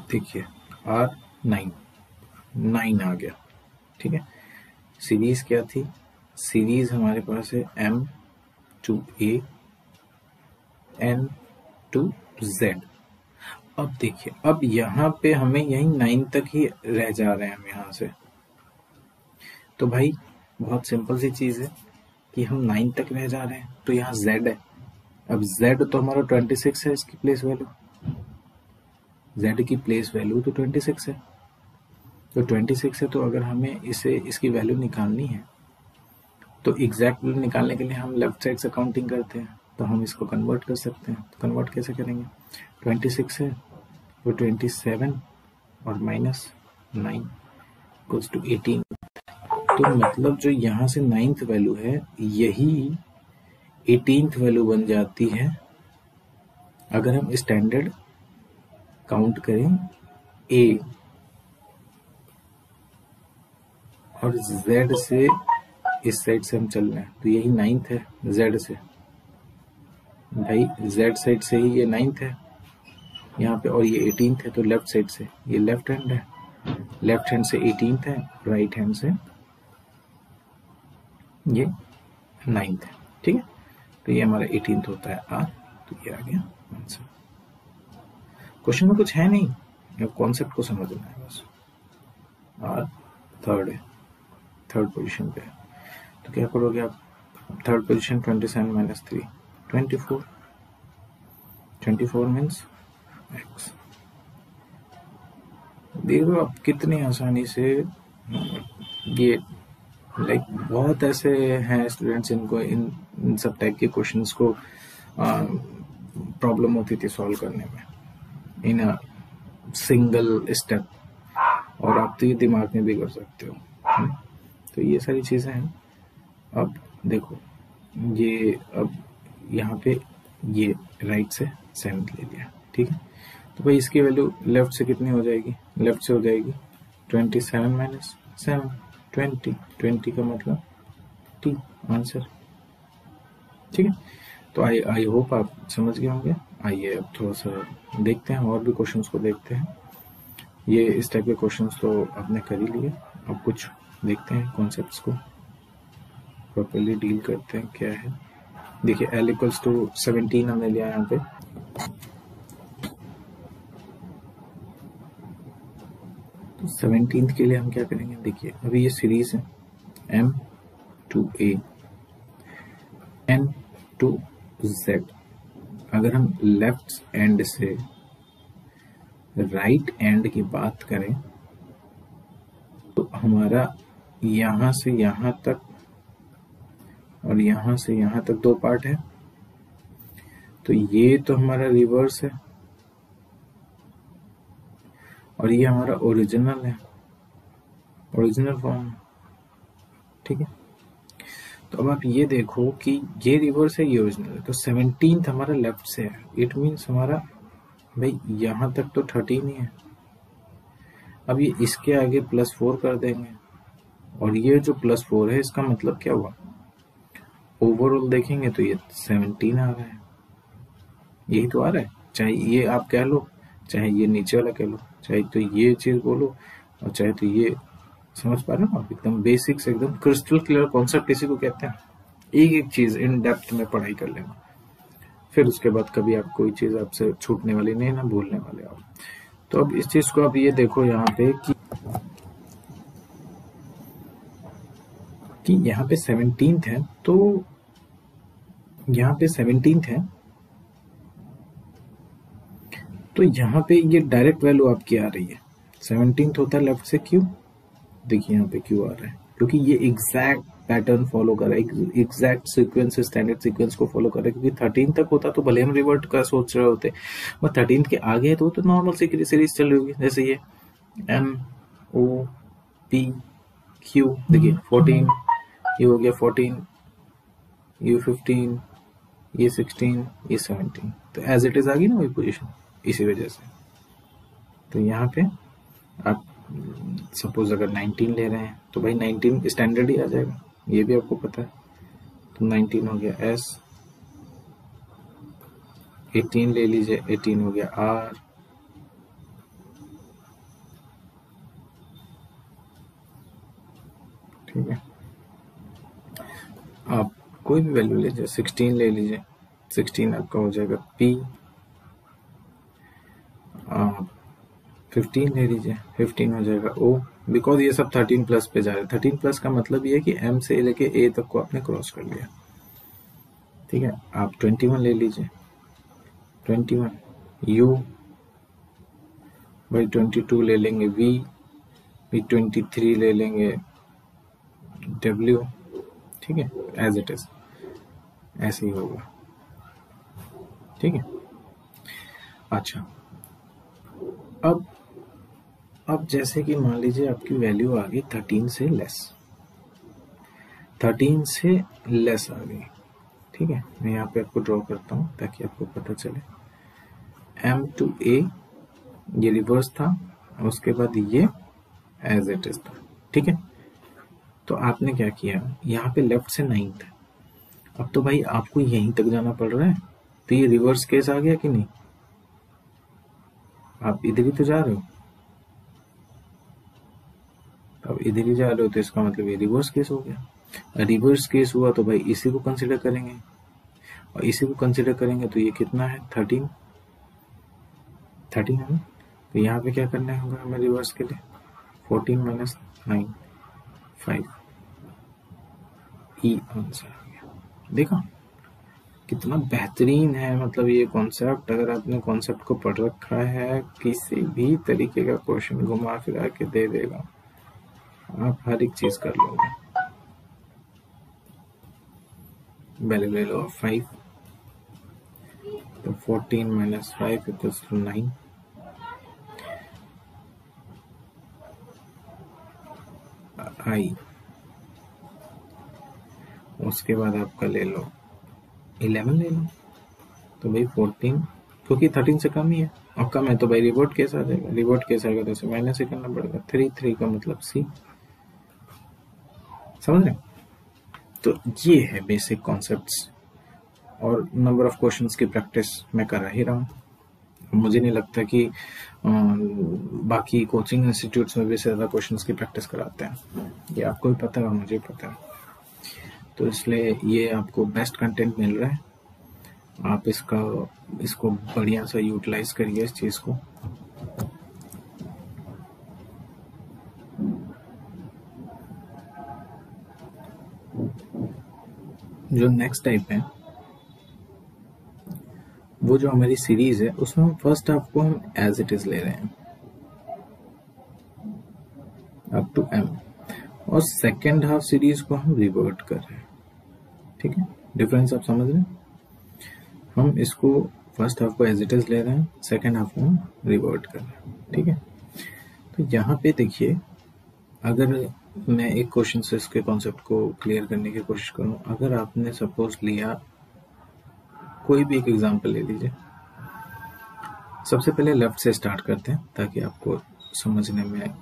देखिए R 9 आ गया, ठीक है। सीरीज क्या थी, सीरीज हमारे पास है M2A N2Z। अब देखिए, अब यहाँ पे हमें यही 9 तक ही रह जा रहे हैं हम यहाँ से। तो भाई बहुत सिंपल सी चीज है कि हम 9 तक रह जा रहे हैं, तो यहाँ Z है। अब Z तो हमारा 26 है, इसकी प्लेस वैल्यू, Z की प्लेस वैल्यू तो 26 है। तो 26 है, तो अगर हमें इसे इसकी वैल्यू निकालनी है तो एग्जैक्ट वैल्यू निकालने के लिए हम लेफ्ट साइड से काउंटिंग करते हैं, तो हम इसको कन्वर्ट कर सकते हैं। तो कन्वर्ट कैसे करेंगे, 26 है तो 27 और माइनस 9 इक्वल्स टू 18। तो मतलब जो यहाँ से 9th वैल्यू है यही 18th वैल्यू बन जाती है अगर हम स्टैंडर्ड काउंट करें A और Z से, इस साइड से हम चल रहे हैं तो यही 9th है Z से। भाई Z साइड से ही ये 9th है यहाँ पे, और ये 18th है, तो लेफ्ट साइड से ये लेफ्ट हैंड है, लेफ्ट हैंड से 18th है, राइट हैंड से ये 9th है, ठीक है। तो ये हमारा 18th होता है R, तो ये आ गया आंसर। क्वेश्चन में कुछ है नहीं, कॉन्सेप्ट को समझना है बस। R थर्ड है, थर्ड पोजीशन पे है, तो क्या करोगे आप, third position 27 minus 3 24 means X। देखो आप कितनी आसानी से ये लाइक बहुत ऐसे हैं स्टूडेंट्स इनको इन सब टाइप के क्वेश्चंस को प्रॉब्लम होती थी सॉल्व करने में इन अ सिंगल स्टेप, और आप तो ये दिमाग में भी कर सकते हो। तो ये सारी चीजें हैं। अब देखो ये, अब यहाँ पे ये राइट से 7th ले लिया, ठीक है। तो भाई इसकी वैल्यू लेफ्ट से कितनी हो जाएगी, लेफ्ट से हो जाएगी 27 माइनस 7 20 का मतलब T आंसर, ठीक है। तो आई होप आप समझ गए होंगे। आइए अब थोड़ा सा देखते हैं और भी क्वेश्चंस को देखते हैं। ये इस टाइप के क्वेश्चंस तो आपने कर ही लिए, अब कुछ देखते हैं कॉन्सेप्ट्स को प्रॉपर्ली डील करते हैं क्या है। देखिए L इक्वल्स टू 17 हमने लिया यहाँ पे, तो 17th के लिए हम क्या करेंगे। देखिए अभी ये सीरीज है M to A N to Z। अगर हम लेफ्ट एंड से राइट एंड की बात करें तो हमारा यहां से यहां तक और यहां से यहां तक दो पार्ट है, तो ये तो हमारा रिवर्स है और ये हमारा ओरिजिनल है, ओरिजिनल फॉर्म, ठीक है। तो अब आप ये देखो कि ये रिवर्स है, ये ओरिजिनल है, तो 17th हमारा लेफ्ट से है। इट मीन्स हमारा भाई यहां तक तो 13 ही है। अब ये इसके आगे +4 कर देंगे और ये जो +4 है इसका मतलब क्या हुआ, ओवरऑल देखेंगे तो ये 17 आ रहा है। यही तो आ रहा है, चाहे ये आप कह लो, चाहे ये नीचे वाला कह लो, चाहे तो ये चीज बोलो और चाहे तो ये। समझ पा रहे हो आप, एकदम बेसिक्स, एकदम क्रिस्टल क्लियर कॉन्सेप्ट इसी को कहते हैं। एक एक चीज इन डेप्थ में पढ़ाई कर लेना, फिर उसके बाद कभी आप कोई चीज आपसे छूटने वाली नहीं, ना भूलने वाले आप। तो अब इस चीज को आप ये देखो यहाँ पे कि यहाँ पे 17th है, तो यहाँ पे 17th है, तो यहाँ पे ये डायरेक्ट वैल्यू आपकी आ रही है। 17th होता है लेफ्ट से क्यों, देखिए यहाँ पे क्यों आ रहा है, क्योंकि ये एग्जैक्ट पैटर्न फॉलो कर रहा है, एग्जैक्ट सीक्वेंस, स्टैंडर्ड सीक्वेंस को फॉलो कर रहा है। क्योंकि 13 तक होता तो भले हम रिवर्ट का सोच रहे होते, बट 13 के आगे है तो नॉर्मल सीरीज चल रही होगी। जैसे ये M O P Q, देखिए 14, ये हो गया 14, ये 15, ये 16, ये 17, तो एज इट इज आ गई ना वही पोजीशन, इसी वजह से। तो यहाँ पे आप सपोज अगर 19 ले रहे हैं तो भाई 19 स्टैंडर्ड ही आ जाएगा, ये भी आपको पता है। तो 19 हो गया S, 18 ले लीजिए, 18 हो गया R, ठीक है। आप कोई भी वैल्यू लीजिए, 16 ले लीजिए, 16 आपका हो जाएगा P। 15 ले लीजिए, 15 हो जाएगा O, बिकॉज ये सब 13 प्लस पे जा रहे हैं। 13 प्लस का मतलब ये है कि M से लेके A तक को आपने क्रॉस कर लिया, ठीक है। आप 21 ले लीजिए, 21 U, भाई 22 ले लेंगे V, भाई 23 ले लेंगे W, ठीक है, एज इट इज ऐसे ही होगा, ठीक है। अच्छा, अब जैसे कि मान लीजिए आपकी वैल्यू आ गई 13 से लेस, 13 से लेस आ गई, ठीक है। मैं यहाँ पे आपको ड्रॉ करता हूँ ताकि आपको पता चले। M to A ये रिवर्स था, उसके बाद ये एज इट इज था, ठीक है। तो आपने क्या किया, यहाँ पे लेफ्ट से 9th है, अब तो भाई आपको यहीं तक जाना पड़ रहा है, तो ये रिवर्स केस आ गया कि नहीं, आप इधर ही तो जा रहे हो, अब इधर ही जा रहे हो, तो इसका मतलब ये रिवर्स केस हो गया। रिवर्स केस हुआ तो भाई इसी को कंसिडर करेंगे, और इसी को कंसिडर करेंगे तो ये कितना है, 13 है ना। तो यहाँ पे क्या करना होगा हमें रिवर्स के लिए, 14 माइनस 9, 5, ई आंसर आ गया। देखा कितना बेहतरीन है, मतलब ये कॉन्सेप्ट, अगर आपने कॉन्सेप्ट को पढ़ रखा है, किसी भी तरीके का क्वेश्चन घुमा फिरा के दे देगा, आप हर एक चीज कर लोगे। वैल्यू ले लो 5, तो 14 माइनस 5 इक्वल्स टू 9, आई, उसके बाद आपका ले लो 11 ले लो, तो भाई 14, क्योंकि 13 से कम ही है, और कम है तो भाई रिवर्ट केस आ जाएगा, रिवर्ट केस आएगा तो इसे माइनस ही करना पड़ेगा, 3 का मतलब C, समझ रहे। तो ये है बेसिक कॉन्सेप्ट्स, और नंबर ऑफ क्वेश्चंस की प्रैक्टिस मैं कर ही रहा हूँ, मुझे नहीं लगता कि बाकी कोचिंग इंस्टीट्यूट्स में भी ज़्यादा क्वेश्चंस की प्रैक्टिस कराते हैं, ये आपको भी पता है और मुझे भी पता है। तो इसलिए ये आपको बेस्ट कंटेंट मिल रहा है, आप इसको बढ़िया सा यूटिलाइज करिए इस चीज़ को। जो नेक्स्ट टाइप है वो जो हमारी सीरीज है उसमें हम फर्स्ट हाफ को हम एज इट इज ले रहे हैं अप टू एम, और सेकेंड हाफ सीरीज को हम रिवर्ट कर रहे हैं। ठीक है, डिफरेंस आप समझ रहे हैं? हम इसको फर्स्ट हाफ को एज इट इज ले रहे हैं, सेकेंड हाफ को हम रिवर्ट कर रहे हैं। ठीक है, तो यहाँ पे देखिए, अगर मैं एक क्वेश्चन से इसके कॉन्सेप्ट को क्लियर करने की कोशिश करूं, अगर आपने सपोज लिया, कोई भी एक एग्जांपल ले लीजिए। सबसे पहले लेफ्ट से स्टार्ट करते हैं ताकि आपको समझने में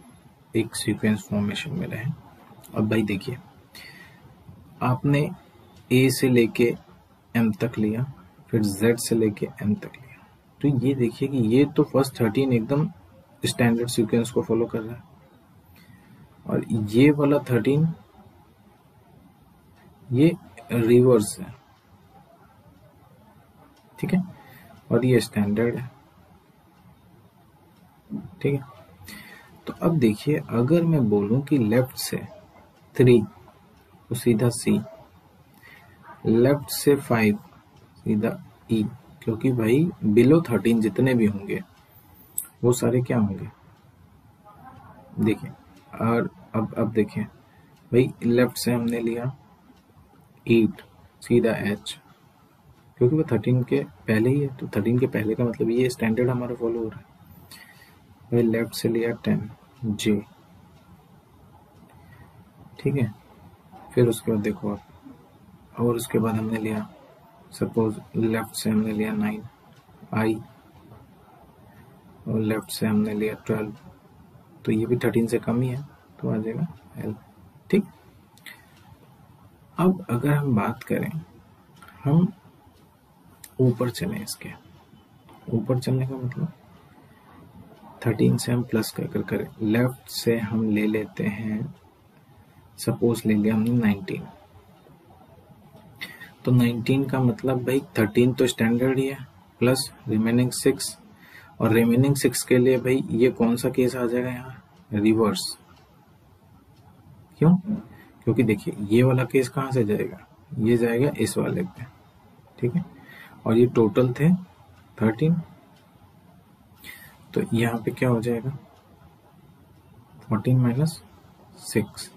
एक सीक्वेंस फॉर्मेशन में रहे। अब भाई देखिए, आपने ए से लेके एम तक लिया, फिर जेड से लेके एम तक लिया, तो ये देखिए कि ये तो फर्स्ट 13 एकदम स्टैंडर्ड सीक्वेंस को फॉलो कर रहा है, और ये वाला 13 ये रिवर्स है। ठीक है, और ये स्टैंडर्ड है। ठीक है, तो अब देखिए, अगर मैं बोलूं कि लेफ्ट से 3 तो सीधा सी, लेफ्ट से 5 सीधा ई, क्योंकि भाई बिलो 13 जितने भी होंगे वो सारे क्या होंगे, देखिए। और अब देखिए भाई, लेफ्ट से हमने लिया 8 सीधा एच, क्योंकि वो 13 के पहले ही है, तो 13 के पहले का मतलब ये स्टैंडर्ड हमारा फॉलो हो रहा है। भाई लेफ्ट से लिया 10 जे, ठीक है, फिर उसके बाद देखो आप, और उसके बाद हमने लिया सपोज लेफ्ट से हमने लिया 9 आई, और लेफ्ट से हमने लिया 12, तो ये भी 13 से कम ही है, तो आ जाएगा एल। ठीक, अब अगर हम बात करें, हम ऊपर चलें, इसके ऊपर चलने का मतलब 13 से हम प्लस कर करें, लेफ्ट से हम ले लेते हैं, सपोज ले लिया हमने 19, तो 19 का मतलब भाई 13 तो स्टैंडर्ड ही है, प्लस रिमेनिंग 6, और रिमेनिंग 6 के लिए भाई ये कौन सा केस आ जाएगा यहाँ, रिवर्स। क्यों? क्योंकि देखिए ये वाला केस कहाँ से जाएगा, ये जाएगा इस वाले पे। ठीक है, और ये टोटल थे 13, तो यहाँ पे क्या हो जाएगा 14 माइनस 6,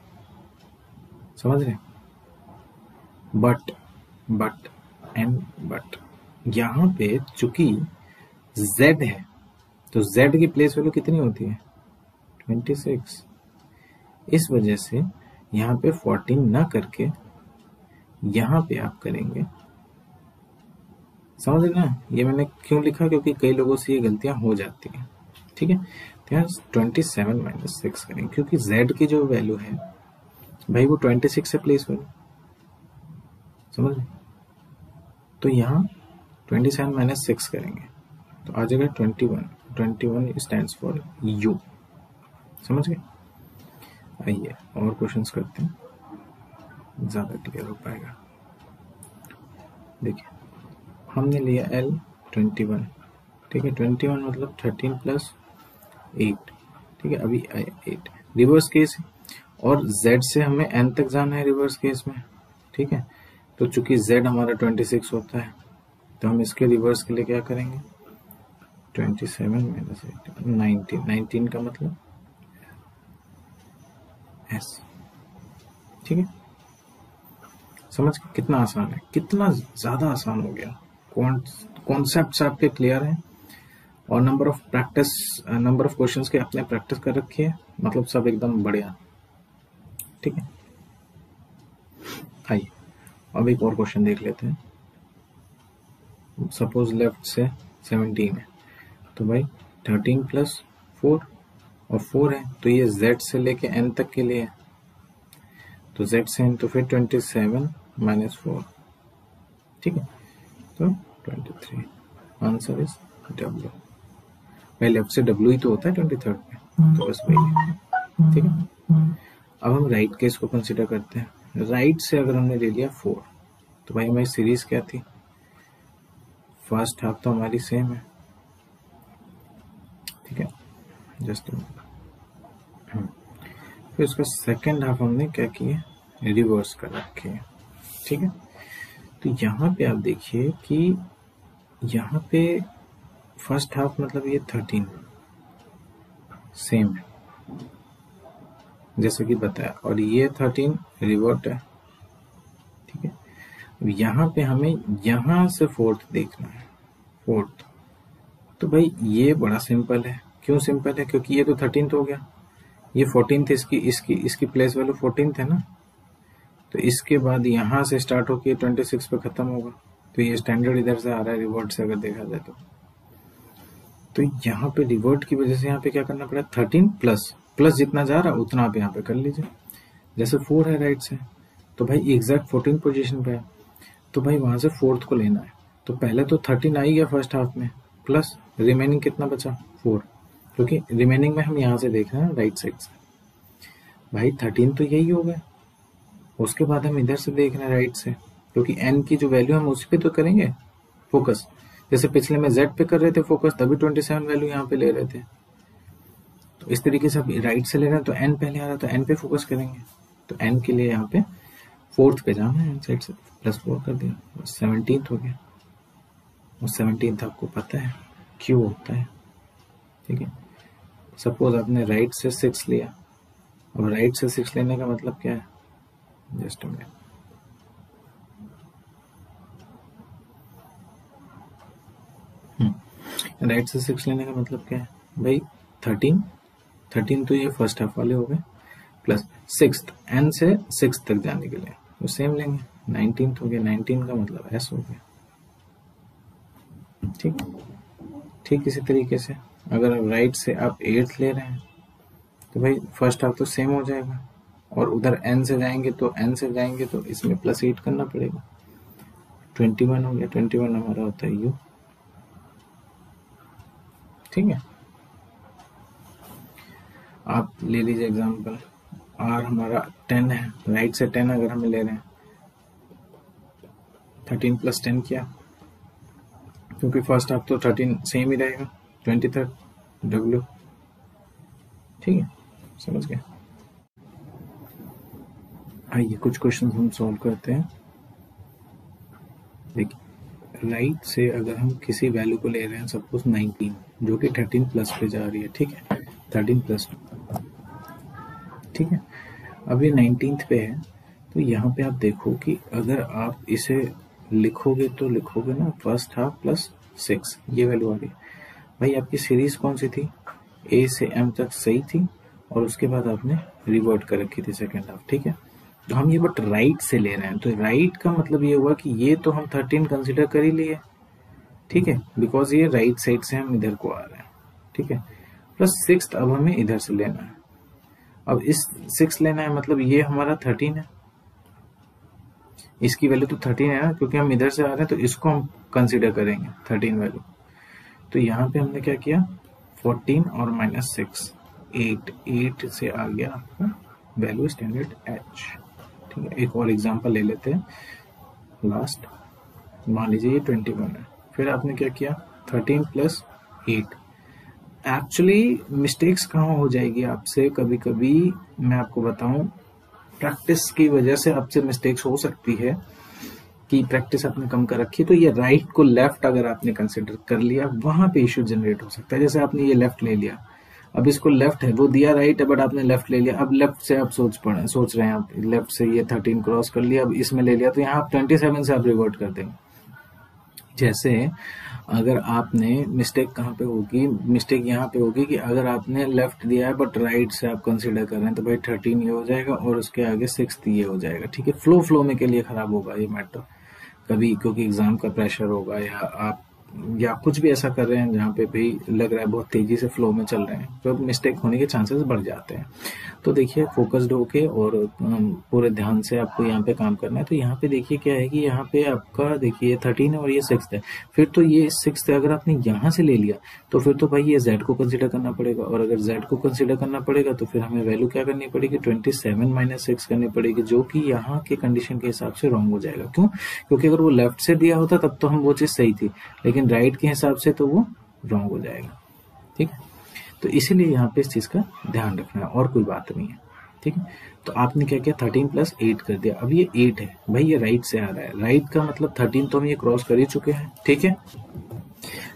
समझ रहे? बट यहाँ पे चूंकि z है, तो z की प्लेस वैल्यू कितनी होती है 26, इस वजह से यहाँ पे 14 ना करके यहाँ पे आप करेंगे, समझ रहे ना? ये मैंने क्यों लिखा, क्योंकि कई लोगों से ये गलतियां हो जाती हैं। ठीक है, तो यहाँ 27 माइनस 6 करेंगे, क्योंकि z की जो वैल्यू है भाई वो 26 से प्लेस वैल्यू, समझ रहे? तो यहाँ 27 माइनस 6 करेंगे तो आ जाएगा 21 स्टैंड्स फॉर यू, समझ गए? आइए और क्वेश्चंस करते हैं, ज्यादा क्लियर हो पाएगा। देखिए हमने लिया L 21, ठीक है, 21 मतलब 13 प्लस 8, ठीक है, अभी 8 रिवर्स केस है, और Z से हमें N तक जाना है रिवर्स केस में। ठीक है, तो चूंकि Z हमारा 26 होता है, तो हम इसके रिवर्स के लिए क्या करेंगे, 27 माइनस 8 19 का मतलब S। ठीक है, समझ के कितना आसान है, कितना ज्यादा आसान हो गया। कॉन्सेप्ट्स आपके क्लियर हैं, और नंबर ऑफ क्वेश्चंस के आपने प्रैक्टिस कर रखी है, मतलब सब एकदम बढ़िया। ठीक है, आइए अब एक और क्वेश्चन देख लेते हैं। सपोज लेफ्ट से 17 है, तो भाई 13 प्लस 4 और 4 है, तो ये Z से लेके N तक के लिए है, तो Z से N तो फिर 27 माइनस 4, ठीक है, तो 23, आंसर इज W। भाई लेफ्ट से W ही तो होता है 23rd पे, तो बस वही है, ठीक है। अब हम राइट केस को कंसिडर करते हैं। राइट से अगर हमने ले लिया 4, तो भाई हमारी सीरीज क्या थी, फर्स्ट हाफ तो हमारी सेम है, ठीक है, जस्ट फिर उसका सेकेंड हाफ हमने क्या किया, रिवर्स कर रखे हैं, ठीक है। तो यहाँ पे आप देखिए कि यहाँ पे फर्स्ट हाफ मतलब ये 13 सेम है जैसे कि बताया, और ये 13 रिवर्ट है, ठीक है। अब यहाँ पे हमें यहाँ से फोर्थ देखना है, फोर्थ, तो भाई ये बड़ा सिंपल है। क्यों सिंपल है, क्योंकि ये तो 13 हो गया, ये 14 इसकी प्लेस वैल्यू 14 है ना, तो इसके बाद यहाँ से स्टार्ट होकर 26 पे खत्म होगा, तो ये स्टैंडर्ड इधर से आ रहा है रिवर्ट से अगर देखा जाए तो यहाँ पे रिवर्ट की वजह से यहाँ पे क्या करना पड़ा, 13 प्लस जितना जा रहा उतना आप यहाँ पे कर लीजिए। जैसे 4 है राइट से, तो भाई एग्जैक्ट 14 पोजीशन पे है, तो भाई वहां से फोर्थ को लेना है, तो पहले तो 13 आ ही गया फर्स्ट हाफ में, प्लस रिमेनिंग कितना बचा 4, क्योंकि रिमेनिंग में हम यहाँ से देख रहे हैं राइट साइड से, भाई 13 तो यही हो गया। उसके बाद हम इधर से देख रहे हैं राइट से, क्योंकि n की जो वैल्यू हम उस पर तो करेंगे फोकस, जैसे पिछले में z पे कर रहे थे फोकस, तभी 27 वैल्यू यहाँ पे ले रहे थे, तो इस तरीके से अब राइट से ले रहे हैं तो n पहले आ रहा है, तो n पे फोकस करेंगे, तो n के लिए यहाँ पे फोर्थ पे जाना है, साइड से +4 कर दिया, 17th हो गया, और 17th आपको पता है क्यों होता है, ठीक है। सपोज आपने राइट से 6 लिया, अब राइट से 6 लेने का मतलब क्या है, जस्ट राइट से 6 लेने का मतलब क्या है भाई, 13 तो ये फर्स्ट हाफ वाले हो गए, प्लस 6th n से 6 तक जाने के लिए तो सेम लेंगे, 19th हो गया, 19 का मतलब s हो गया, ठीक इसी तरीके से अगर आप राइट से आप 8th ले रहे हैं तो भाई फर्स्ट हाफ तो सेम हो जाएगा, और उधर n से जाएंगे तो इसमें +8 करना पड़ेगा, 21 हो गया, 21 हमारा होता है u, ठीक है। आप ले लीजिए एग्जांपल, r हमारा 10 है, राइट से 10 अगर हमें ले रहे हैं, 13 + 10 किया, क्योंकि फर्स्ट हाफ तो 13 सेम ही रहेगा, 23rd w, ठीक है, समझ गए। आइए कुछ क्वेश्चन हम सॉल्व करते हैं। देखिए राइट से अगर हम किसी वैल्यू को ले रहे हैं, सपोज 19 जो कि 13+ पे जा रही है, ठीक है, 13+, ठीक है। अब ये 19th पे है, तो यहाँ पे आप देखो कि अगर आप इसे लिखोगे तो लिखोगे ना फर्स्ट हाफ +6, ये वैल्यू आ गई। भाई आपकी सीरीज कौन सी थी, A से M तक सही थी, और उसके बाद आपने रिवर्ट कर रखी थी सेकेंड हाफ, ठीक है। तो हम ये बट राइट से ले रहे हैं, तो राइट का मतलब ये हुआ कि ये तो हम 13 कंसिडर कर ही लिए, ठीक है, बिकॉज ये राइट साइड से हम इधर को आ रहे हैं, ठीक है, +6 अब हमें इधर से लेना है। अब इस 6 लेना है मतलब ये हमारा 13 है, इसकी वैल्यू तो 13 है ना, क्योंकि हम इधर से आ रहे हैं तो इसको हम कंसिडर करेंगे 13 वैल्यू। तो यहाँ पे हमने क्या किया, 14 और -6 8 से आ गया आपका वैल्यू स्टैंडर्ड h, ठीक है। एक और एग्जांपल ले लेते हैं लास्ट, मान लीजिए ये 21 है, फिर आपने क्या किया 13 + 8। एक्चुअली मिस्टेक्स कहाँ हो जाएगी आपसे, कभी कभी मैं आपको बताऊं, प्रैक्टिस की वजह से आपसे मिस्टेक्स हो सकती है कि प्रैक्टिस आपने कम कर रखी, तो ये राइट को लेफ्ट अगर आपने कंसिडर कर लिया, वहां पे इश्यू जनरेट हो सकता है। जैसे आपने ये लेफ्ट ले लिया, अब इसको लेफ्ट है, वो दिया राइट है बट आपने लेफ्ट ले लिया, अब लेफ्ट से आप सोच रहे हैं आप लेफ्ट से ये 13 क्रॉस कर लिया, अब इसमें ले लिया, तो यहाँ आप 27 से आप रिवर्ट कर देंगे। जैसे अगर आपने मिस्टेक कहाँ पे होगी, मिस्टेक यहाँ पे होगी कि अगर आपने लेफ्ट दिया है बट राइट से आप कंसीडर कर रहे हैं, तो भाई 13 ये हो जाएगा और उसके आगे 6 ये हो जाएगा, ठीक है। फ्लो में के लिए खराब होगा ये मैटर कभी, क्योंकि एग्जाम का प्रेशर होगा या आप या कुछ भी ऐसा कर रहे हैं जहाँ पे भी लग रहा है बहुत तेजी से फ्लो में चल रहे हैं, तो मिस्टेक होने के चांसेस बढ़ जाते हैं। तो देखिए फोकस्ड होके और पूरे ध्यान से आपको यहाँ पे काम करना है। तो यहाँ पे देखिए क्या है कि यहाँ पे आपका देखिए 13 है और ये 6 है, फिर तो ये 6 है, अगर आपने यहाँ से ले लिया तो फिर तो भाई ये z को कंसिडर करना पड़ेगा, और अगर z को कंसिडर करना पड़ेगा तो फिर हमें वैल्यू क्या करनी पड़ेगी, 27 - 6 करनी पड़ेगी, जो कि यहाँ के कंडीशन के हिसाब से रॉन्ग हो जाएगा। क्यों? क्योंकि अगर वो लेफ्ट से दिया होता तब तो हम वो चीज सही थी, लेकिन राइट के हिसाब से तो वो रॉन्ग हो जाएगा। ठीक है, तो इसीलिए यहाँ पे इस चीज का ध्यान रखना है, और कोई बात नहीं है। ठीक है, तो आपने क्या किया, 13 + 8 कर दिया। अब ये 8 है भाई, ये राइट से आ रहा है, राइट का मतलब 13 तो हम ये क्रॉस कर ही चुके हैं। ठीक है,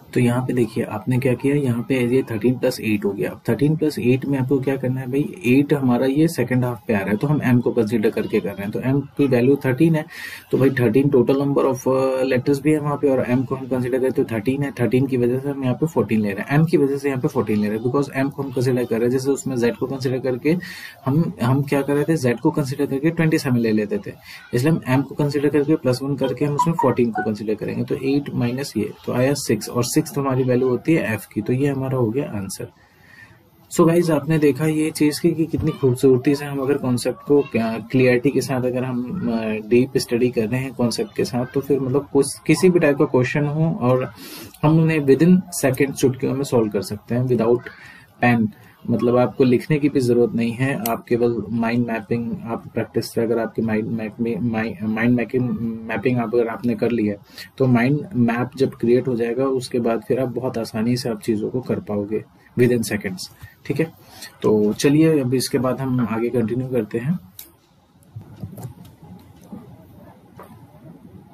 तो यहाँ पे देखिए आपने क्या किया, यहाँ पे ये 13 + 8 हो गया। अब 13 + 8 में आपको क्या करना है भाई, 8 हमारा ये सेकंड हाफ पे आ रहा है, तो हम m को कंसीडर करके कर रहे हैं, तो m की वैल्यू 13 है, तो भाई 13 टोटल नंबर ऑफ लेटर्स भी है वहाँ पे, और m को हम कंसीडर करें तो 13 है। 13 की वजह से हम यहाँ पे 14 ले रहे हैं, m की वजह से यहाँ पे 14 ले रहे हैं, बिकॉज m को हम कंसीडर कर रहे हैं। जैसे उसमें z को कंसीडर करके हम क्या कर रहे थे, z को कंसीडर करके 27 ले लेते थे, इसलिए हम m को कंसीडर करके +1 करके हम उसमें 14 को कंसीडर करेंगे, तो 8 माइनस ये तो आया 6, और 6 हमारी वैल्यू होती है f की, तो ये हमारा हो गया आंसर। सो गाइज आपने देखा ये चीज की कि कितनी खूबसूरती से हम अगर कॉन्सेप्ट को क्लियरिटी के साथ अगर हम डीप स्टडी कर रहे हैं कॉन्सेप्ट के साथ, तो फिर मतलब कुछ किसी भी टाइप का क्वेश्चन हो और हम उन्हें विद इन सेकेंड चुटकियों में सॉल्व कर सकते हैं विदाउट पेन। मतलब आपको लिखने की भी जरूरत नहीं है, आप केवल माइंड मैपिंग आप प्रैक्टिस से अगर आपकी माइंड मैपिंग आप अगर आपने कर लिया तो माइंड मैप जब क्रिएट हो जाएगा उसके बाद फिर आप बहुत आसानी से आप चीजों को कर पाओगे विद इन सेकेंड्स। ठीक है, तो चलिए अब इसके बाद हम आगे कंटिन्यू करते हैं।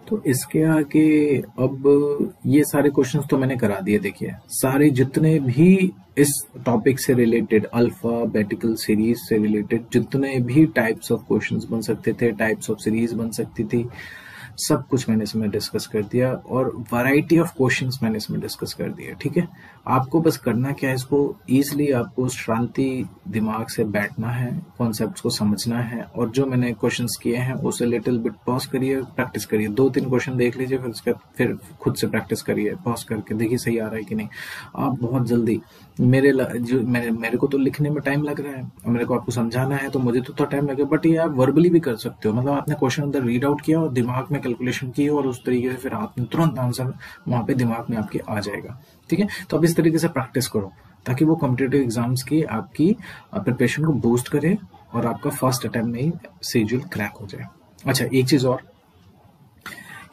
तो इसके आगे अब ये सारे क्वेश्चंस तो मैंने करा दिए। देखिए सारे जितने भी इस टॉपिक से रिलेटेड अल्फाबेटिकल सीरीज से रिलेटेड जितने भी टाइप्स ऑफ क्वेश्चंस बन सकते थे, टाइप्स ऑफ सीरीज बन सकती थी, सब कुछ मैंने इसमें डिस्कस कर दिया, और वैरायटी ऑफ क्वेश्चंस मैंने इसमें डिस्कस कर दिया। ठीक है, आपको बस करना क्या है, इसको इजीली आपको शांति दिमाग से बैठना है, कॉन्सेप्ट्स को समझना है, और जो मैंने क्वेश्चंस किए हैं उसे लिटिल बिट पॉज करिए, प्रैक्टिस करिए, 2-3 क्वेश्चन देख लीजिए, फिर उसके फिर खुद से प्रैक्टिस करिए, पॉज करके देखिए सही आ रहा है कि नहीं। आप बहुत जल्दी मेरे को तो लिखने में टाइम लग रहा है, मेरे को आपको समझाना है तो मुझे तो थोड़ा टाइम लगेगा, बट ये आप वर्बली भी कर सकते हो। मतलब आपने क्वेश्चन अंदर रीड आउट किया और दिमाग में कैलकुलेशन की और उस तरीके से फिर आपने तुरंत आंसर वहां पे दिमाग में आपके आ जाएगा। ठीक है, तो अब इस तरीके से प्रैक्टिस करो ताकि वो कॉम्पिटिटिव एग्जाम्स की आपकी प्रिपरेशन को बूस्ट करे और आपका फर्स्ट अटेम्प्ट में ही शेड्यूल क्रैक हो जाए। अच्छा,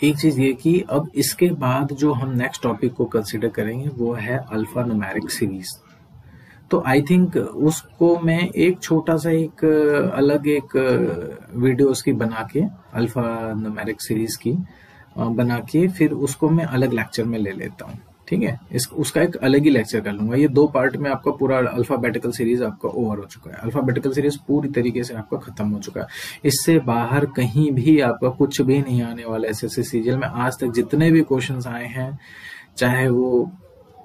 एक चीज ये कि अब इसके बाद जो हम नेक्स्ट टॉपिक को कंसिडर करेंगे वो है अल्फा न्यूमेरिक सीरीज। तो आई थिंक उसको मैं एक छोटा सा एक अलग एक वीडियो उसकी बना के अल्फा न्यूमेरिक सीरीज की बना के फिर उसको मैं अलग लेक्चर में ले लेता हूँ। ठीक है, उसका एक अलग ही लेक्चर कर लूंगा। ये 2 पार्ट में आपका पूरा अल्फाबेटिकल सीरीज आपका ओवर हो चुका है, अल्फाबेटिकल सीरीज पूरी तरीके से आपका खत्म हो चुका है। इससे बाहर कहीं भी आपका कुछ भी नहीं आने वाला है। एसएससी सीजीएल में आज तक जितने भी क्वेश्चंस आए हैं, चाहे वो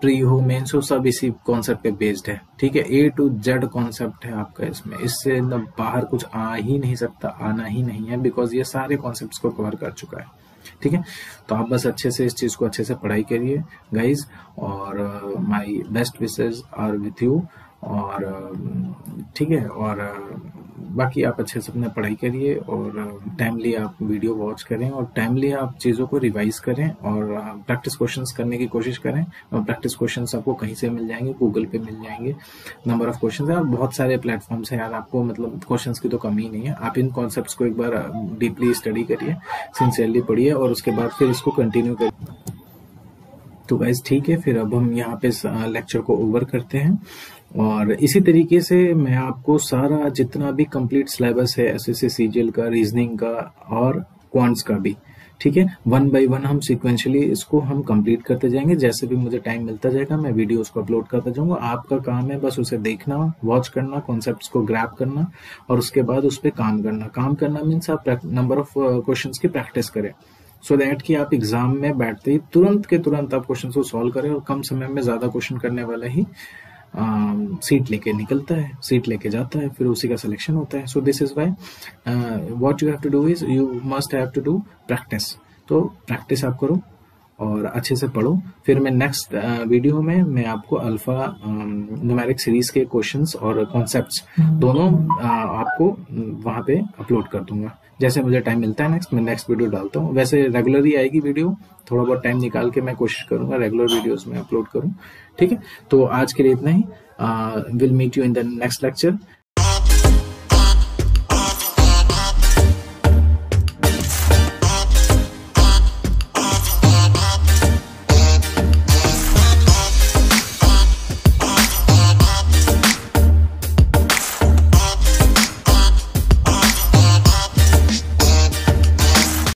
प्री हो मेंस हो, सब इसी कॉन्सेप्ट पे बेस्ड है। ठीक है, A to Z कॉन्सेप्ट है आपका इसमें, इससे न बाहर कुछ आ ही नहीं सकता, आना ही नहीं है, बिकॉज ये सारे कॉन्सेप्ट्स को कवर कर चुका है। ठीक है, तो आप बस अच्छे से इस चीज को अच्छे से पढ़ाई करिए गाइज, और my best wishes are with you. और ठीक है, और बाकी आप अच्छे से अपने पढ़ाई करिए और टाइमली आप वीडियो वॉच करें और टाइमली आप चीज़ों को रिवाइज करें और प्रैक्टिस क्वेश्चंस करने की कोशिश करें। और प्रैक्टिस क्वेश्चंस आपको कहीं से मिल जाएंगे, गूगल पे मिल जाएंगे, नंबर ऑफ क्वेश्चंस है और बहुत सारे प्लेटफॉर्म्स हैं यार, आपको मतलब क्वेश्चंस की तो कमी नहीं है। आप इन कॉन्सेप्ट्स को एक बार डीपली स्टडी करिए, सिंसियरली पढ़िए और उसके बाद फिर इसको कंटिन्यू करिए। तो गाइज ठीक है, फिर अब हम यहाँ पे लेक्चर को ओवर करते हैं और इसी तरीके से मैं आपको सारा जितना भी कंप्लीट सिलेबस है एसएससी सीजीएल का, रीजनिंग का और क्वांट्स का भी, ठीक है, 1 बाय 1 हम सिक्वेंशली इसको हम कंप्लीट करते जाएंगे। जैसे भी मुझे टाइम मिलता जाएगा मैं वीडियोस को अपलोड करता जाऊंगा। आपका काम है बस उसे देखना, वॉच करना, कॉन्सेप्ट्स को ग्रैब करना और उसके बाद उस पर काम करना। काम करना मीन्स आप नंबर ऑफ क्वेश्चंस की प्रैक्टिस करें, सो दैट कि आप एग्जाम में बैठते ही तुरंत के तुरंत आप क्वेश्चन को सॉल्व करें और कम समय में ज्यादा क्वेश्चन करने वाला ही सीट लेके निकलता है, सीट लेके जाता है, फिर उसी का सिलेक्शन होता है। So this is why what you have to do is you must have to do practice. तो प्रैक्टिस आप करो और अच्छे से पढ़ो। फिर मैं नेक्स्ट वीडियो में मैं आपको अल्फा न्यूमेरिक सीरीज के क्वेश्चंस और कॉन्सेप्ट्स दोनों आपको वहां पे अपलोड कर दूंगा। जैसे मुझे टाइम मिलता है मैं नेक्स्ट वीडियो डालता हूँ। वैसे रेगुलर ही आएगी वीडियो, थोड़ा बहुत टाइम निकाल के मैं कोशिश करूंगा रेगुलर वीडियोस में अपलोड करूं। ठीक है, तो आज के लिए इतना ही। Will meet you in the next lecture.